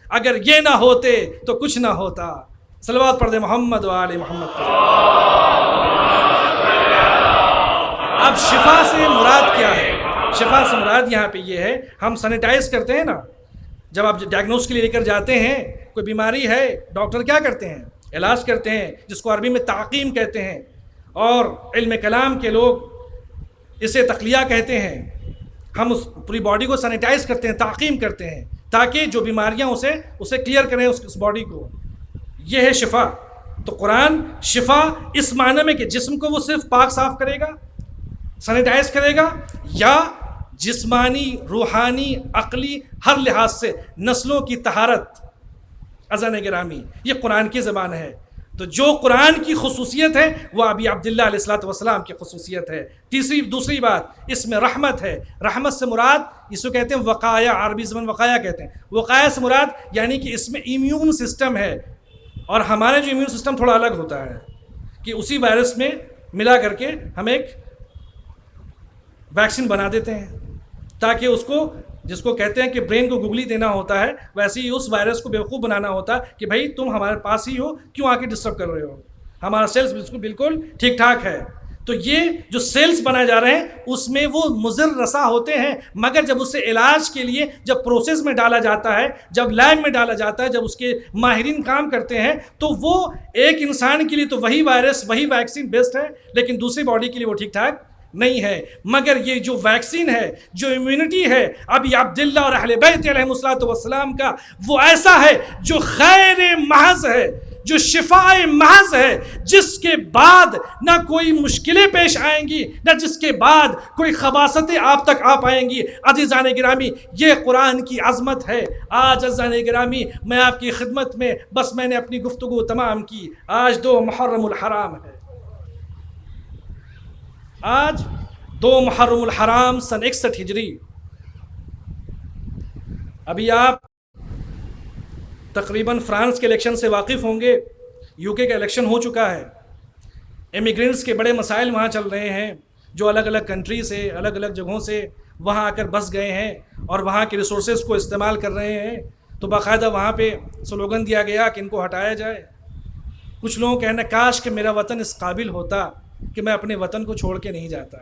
A: اگر یہ نہ ہوتے تو کچھ نہ ہوتا۔ صلوات پڑھ دے محمد و آل محمد پر۔ اب شفا سے مراد کیا ہے؟ شفا سے مراد یہاں پہ یہ ہے، ہم سینیٹائز کرتے ہیں نا، جب آپ ڈائگنوز کے لیے لے کر جاتے ہیں، کوئی بیماری ہے، ڈاکٹر کیا کرتے ہیں؟ علاج کرتے ہیں، جس کو عربی میں تعقیم کہتے ہیں، اور علم کلام کے لوگ اسے تقلیہ کہتے ہیں۔ ہم اس پوری باڈی کو سینیٹائز کرتے ہیں، تعقیم کرتے ہیں، تاکہ جو بیماریاں اسے کلیئر کریں اس باڈی کو۔ یہ ہے شفا۔ تو قرآن شفا اس معنی میں کہ جسم کو وہ صرف پاک صاف کرے گا، سینیٹائز کرے گا، یا جسمانی، روحانی، عقلی ہر لحاظ سے نسلوں کی طہارت۔ اذان گرامی، یہ قرآن کی زبان ہے۔ تو جو قرآن کی خصوصیت ہے وہ ابی عبداللہ علیہ الصلوۃ والسلام کی خصوصیت ہے۔ دوسری بات، اس میں رحمت ہے۔ رحمت سے مراد اس کو کہتے ہیں وقایا، عربی زبان وقایا کہتے ہیں۔ وقایا سے مراد یعنی کہ اس میں امیون سسٹم ہے، اور ہمارے جو امیون سسٹم تھوڑا الگ ہوتا ہے کہ اسی وائرس میں ملا کر کے ہم ایک ویکسین بنا دیتے ہیں، تاکہ اس کو، جس کو کہتے ہیں کہ برین کو گگلی دینا ہوتا ہے، ویسے ہی اس وائرس کو بیوقوف بنانا ہوتا ہے کہ بھائی تم ہمارے پاس ہی ہو، کیوں آ کے ڈسٹرب کر رہے ہو، ہمارا سیلز بالکل ٹھیک ٹھاک ہے۔ تو یہ جو سیلز بنائے جا رہے ہیں اس میں وہ مضر رسا ہوتے ہیں، مگر جب اسے علاج کے لیے جب پروسیس میں ڈالا جاتا ہے، جب لیب میں ڈالا جاتا ہے، جب اس کے ماہرین کام کرتے ہیں، تو وہ ایک انسان کے لیے تو وہی وائرس، وہی ویکسین بیسٹ ہے، لیکن دوسری باڈی کے لیے وہ ٹھیک ٹھاک نہیں ہے۔ مگر یہ جو ویکسین ہے، جو امیونٹی ہے ابی عبداللہ اور اہل بیت علیہم الصلوۃ والسلام کا، وہ ایسا ہے جو خیر محض ہے، جو شفاء محض ہے، جس کے بعد نہ کوئی مشکلیں پیش آئیں گی، نہ جس کے بعد کوئی خباثتیں آپ تک آ پائیں گی۔ عزیزان گرامی، یہ قرآن کی عظمت ہے۔ آج عزیزان گرامی، میں آپ کی خدمت میں بس میں نے اپنی گفتگو تمام کی۔ آج 2 محرم الحرام ہے، آج 2 محرم الحرام سن 61 ہجری۔ ابھی آپ تقریباً فرانس کے الیکشن سے واقف ہوں گے، یو کے کا الیکشن ہو چکا ہے، امیگرینٹس کے بڑے مسائل وہاں چل رہے ہیں، جو الگ الگ کنٹری سے، الگ الگ جگہوں سے وہاں آ کر بس گئے ہیں اور وہاں کے ریسورسز کو استعمال کر رہے ہیں۔ تو باقاعدہ وہاں پہ سلوگن دیا گیا کہ ان کو ہٹایا جائے۔ کچھ لوگوں کہنا کاش کہ میرا وطن اس قابل ہوتا کہ میں اپنے وطن کو چھوڑ کے نہیں جاتا۔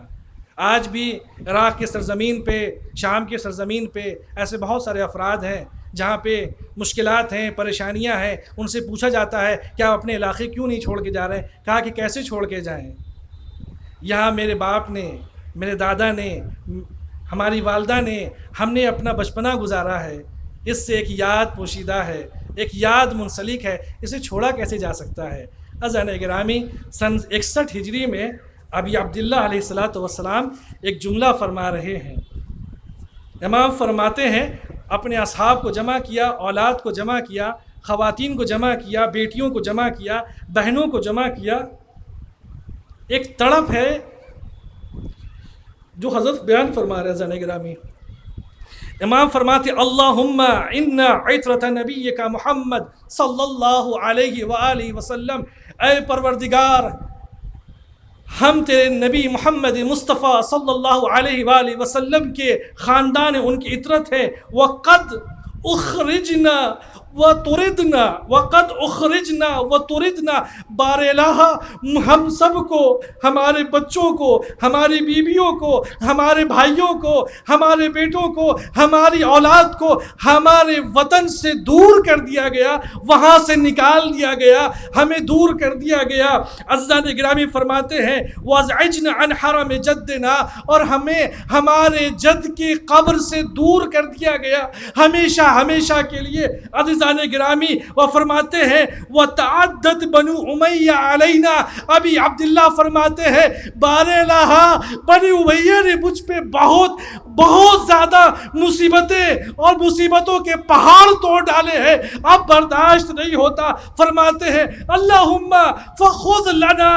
A: آج بھی عراق کی سرزمین پہ، شام کی سرزمین پہ ایسے بہت سارے افراد ہیں جہاں پہ مشکلات ہیں، پریشانیاں ہیں، ان سے پوچھا جاتا ہے کہ آپ اپنے علاقے کیوں نہیں چھوڑ کے جا رہے ہیں؟ کہا کہ کیسے چھوڑ کے جائیں، یہاں میرے باپ نے، میرے دادا نے، ہماری والدہ نے، ہم نے اپنا بچپنا گزارا ہے، اس سے ایک یاد پوشیدہ ہے، ایک یاد منسلک ہے، اسے چھوڑا کیسے جا سکتا ہے۔ عزیزان گرامی، سن 61 ہجری میں ابی عبداللہ علیہ الصلوۃ والسلام ایک جملہ فرما رہے ہیں۔ امام فرماتے ہیں اپنے اصحاب کو جمع کیا، اولاد کو جمع کیا، خواتین کو جمع کیا، بیٹیوں کو جمع کیا، بہنوں کو جمع کیا۔ ایک تڑپ ہے جو حضرت بیان فرما رہے ہیں عزیزان گرامی۔ امام فرماتے اللہم ان عطرۃ نبیک محمد صلی اللہ علیہ وآلہ وسلم، اے پروردگار ہم تیرے نبی محمد مصطفیٰ صلی اللہ علیہ وآلہ وسلم کے خاندان، ان کی عطرت ہے۔ وقد اخرجنا وطردنا، وقد اخرجنا وطردنا، بار الہ ہم سب کو، ہمارے بچوں کو، ہماری بیویوں کو، ہمارے بھائیوں کو، ہمارے بیٹوں کو، ہماری اولاد کو ہمارے وطن سے دور کر دیا گیا، وہاں سے نکال دیا گیا، ہمیں دور کر دیا گیا۔ عزیزان گرامی فرماتے ہیں وَازْعِجْنَا عَنْ حَرَمِ جَدِّنَا، اور ہمیں ہمارے جد کی قبر سے دور کر دیا گیا ہمیشہ ہمیشہ کے لیے۔ عزیزان عزیزان گرامی وہ فرماتے ہیں وَتَعَدَّتْ بَنُو اُمَيَّ عَلَيْنَا، ابھی عبداللہ فرماتے ہیں بارہا بنی امیہ نے مجھ پہ بہت زیادہ مصیبتیں اور مصیبتوں کے پہاڑ توڑ ڈالے ہیں، اب برداشت نہیں ہوتا۔ فرماتے ہیں اللہم فخذ لنا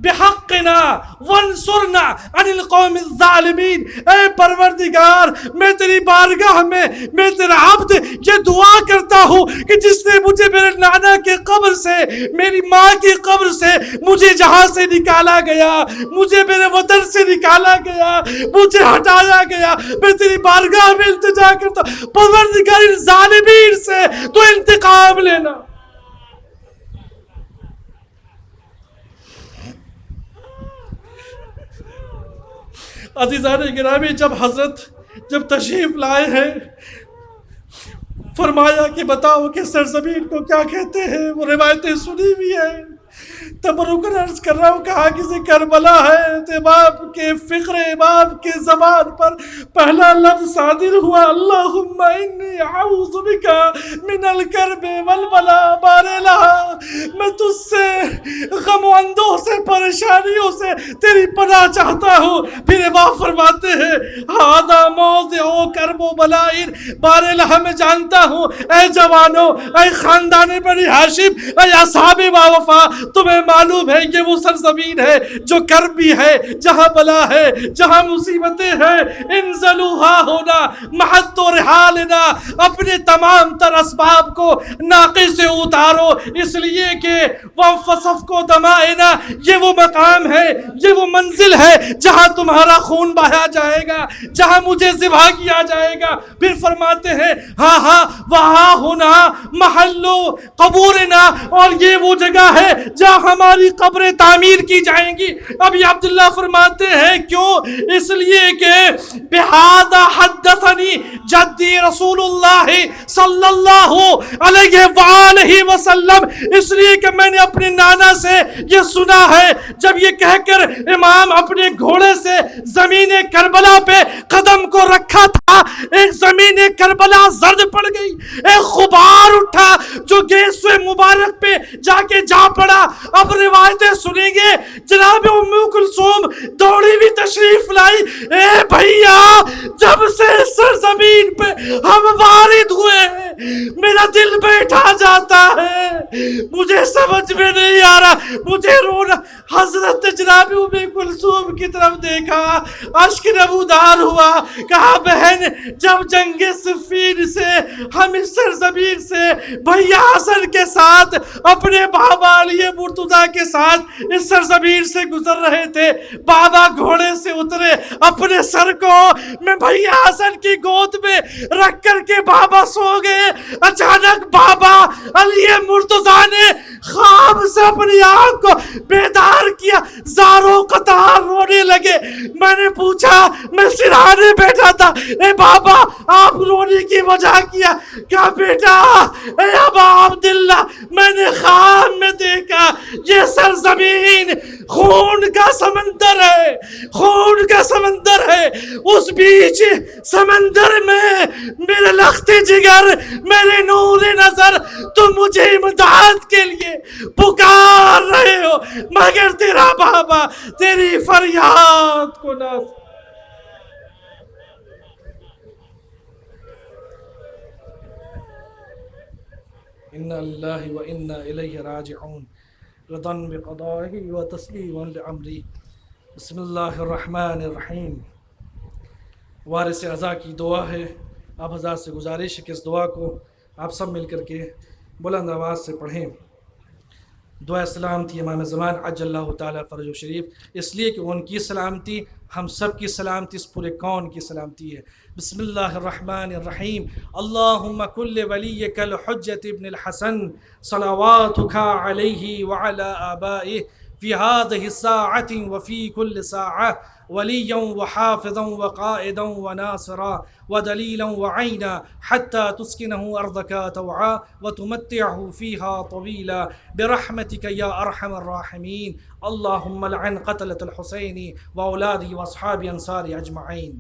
A: بحقنا وانصرنا عن القوم الظالمین، اے پروردگار میں تیری بارگاہ میں تیرا عبد یہ دعا کرتا ہوں کہ جس نے مجھے میرے نانا کے قبر سے، میری ماں کی قبر سے مجھے جہاں سے نکالا گیا، مجھے میرے وطن سے نکالا گیا، مجھے ہٹایا گیا، میں تیری بارگاہ میں التجا کرتا ہوں پروردگار ان ظالمین سے تو انتقام لینا۔ عزیزان گرامی جب تشریف لائے ہیں فرمایا کہ بتاؤ کہ سرزمین کو کیا کہتے ہیں، وہ روایتیں سنی بھی ہیں، تبرکن عرض کر رہا ہوں کہا کہ کربلا ہے، امام کے فقر امام کے زبان پر پہلا لفظ صادر ہوا اللہم انی اعوذ بکا من الکرب والبلا بارلہ، میں تجھ سے غم و اندوہ سے پریشانیوں سے تیری پناہ چاہتا ہوں۔ پھر امام فرماتے ہیں ہذا موضع کرب و بلائن، بارلہ میں جانتا ہوں اے جوانوں، اے خاندان بنی ہاشم، اے اصحاب وفا، تمہیں معلوم ہے کہ وہ سرزمین ہے جو کرب بھی ہے، جہاں بلا ہے، جہاں مصیبتیں ہیں۔ انزلوہا ہونا محط و رحالنا، اپنے تمام تر اسباب کو ناقے سے اتارو، اس لیے کہ وانفصف کو دمائنا، یہ وہ مقام ہے، یہ وہ منزل ہے جہاں تمہارا خون بہایا جائے گا، جہاں مجھے ذبح کیا جائے گا۔ پھر فرماتے ہیں ہاں وہاں ہونا محلو قبورنا، اور یہ وہ جگہ ہے جہاں ہماری قبریں تعمیر کی جائیں گی۔ اب یہ عبداللہ فرماتے ہیں کیوں؟ اس لیے کہ بہذا حدثنی جدی رسول اللہ صلی اللہ علیہ وآلہ وسلم، اس لیے کہ میں نے اپنے نانا سے یہ سنا ہے، جب یہ کہہ کر امام اپنے گھوڑے سے زمین کربلا پہ قدم کو رکھا تھا، ایک زمین کربلا زرد پڑ گئی، ایک غبار اٹھا جو گیسوئے مبارک پہ جا پڑا۔ اب روایتیں سنیں گے، جناب ام کلثوم دوڑی بھی تشریف لائی، اے بھیا جب سے سرزمین پہ ہم وارد ہوئے ہیں میرا دل بیٹھا جاتا ہے، مجھے سمجھ میں نہیں آ رہا، مجھے رونا۔ حضرت جناب ام کلثوم کی طرف دیکھا، اشک نمودار ہوا، کہا بہن جب جنگ صفین سے ہم اس سرزمین سے بھیا حسن کے ساتھ اپنے بابا علی مرتضیٰ کے ساتھ اس سرزمین سے گزر رہے تھے، بابا گھوڑے سے اترے، اپنے سر کو میں بھیا حسن کی گود میں رکھ کر کے بابا سو گئے۔ اچانک بابا علی مرتضیٰ نے خواب سے اپنی آنکھ کو بیدار کیا، زاروں قطار رونے لگے۔ میں نے پوچھا، میں سرہانے بیٹھا تھا، اے بابا آپ رونے کی وجہ کیا؟ کہا بیٹا اے ابا عبداللہ میں نے خواب میں دیکھا یہ سرزمین خون کا سمندر ہے، خون کا سمندر ہے، اس بیچ سمندر میں میرے لخت جگر، میرے نور نظر تم مجھے امداد کے لیے پکار رہے ہو، مگر تیرا بابا تیری فریاد کو نہ۔ اِنَّ اللَّهِ وَإِنَّا إِلَيْهِ راجعون، رضا بقضائه وتسلیما لعمره۔ بسم اللہ الرحمن الرحیم۔ وارث اعزا کی دعا ہے، آپ حضرات سے گزارش ہے کہ اس دعا کو آپ سب مل کر کے بلند آواز سے پڑھیں۔ دعا سلامتی امام زمان عجل اللہ تعالیٰ فرجہ شریف، اس لیے کہ ان کی سلامتی ہم سب کی سلامتی، اس پورے کون کی سلامتی ہے۔ بسم اللہ الرحمن الرحیم۔ اللہم کل ولیک الحجت ابن الحسن صلواتک علیہ وعلی آبائہ فی هذه الساعة وفي كل ساعة وليا وحافظا وقائدا وناصرا ودليلا وعينا حتى تسكنه أرضك طوعا وتمتعه فيها طويلا برحمتك يا أرحم الراحمين۔ اللهم لعن قتلة الحسين وأولاده وأصحاب أنصار أجمعين۔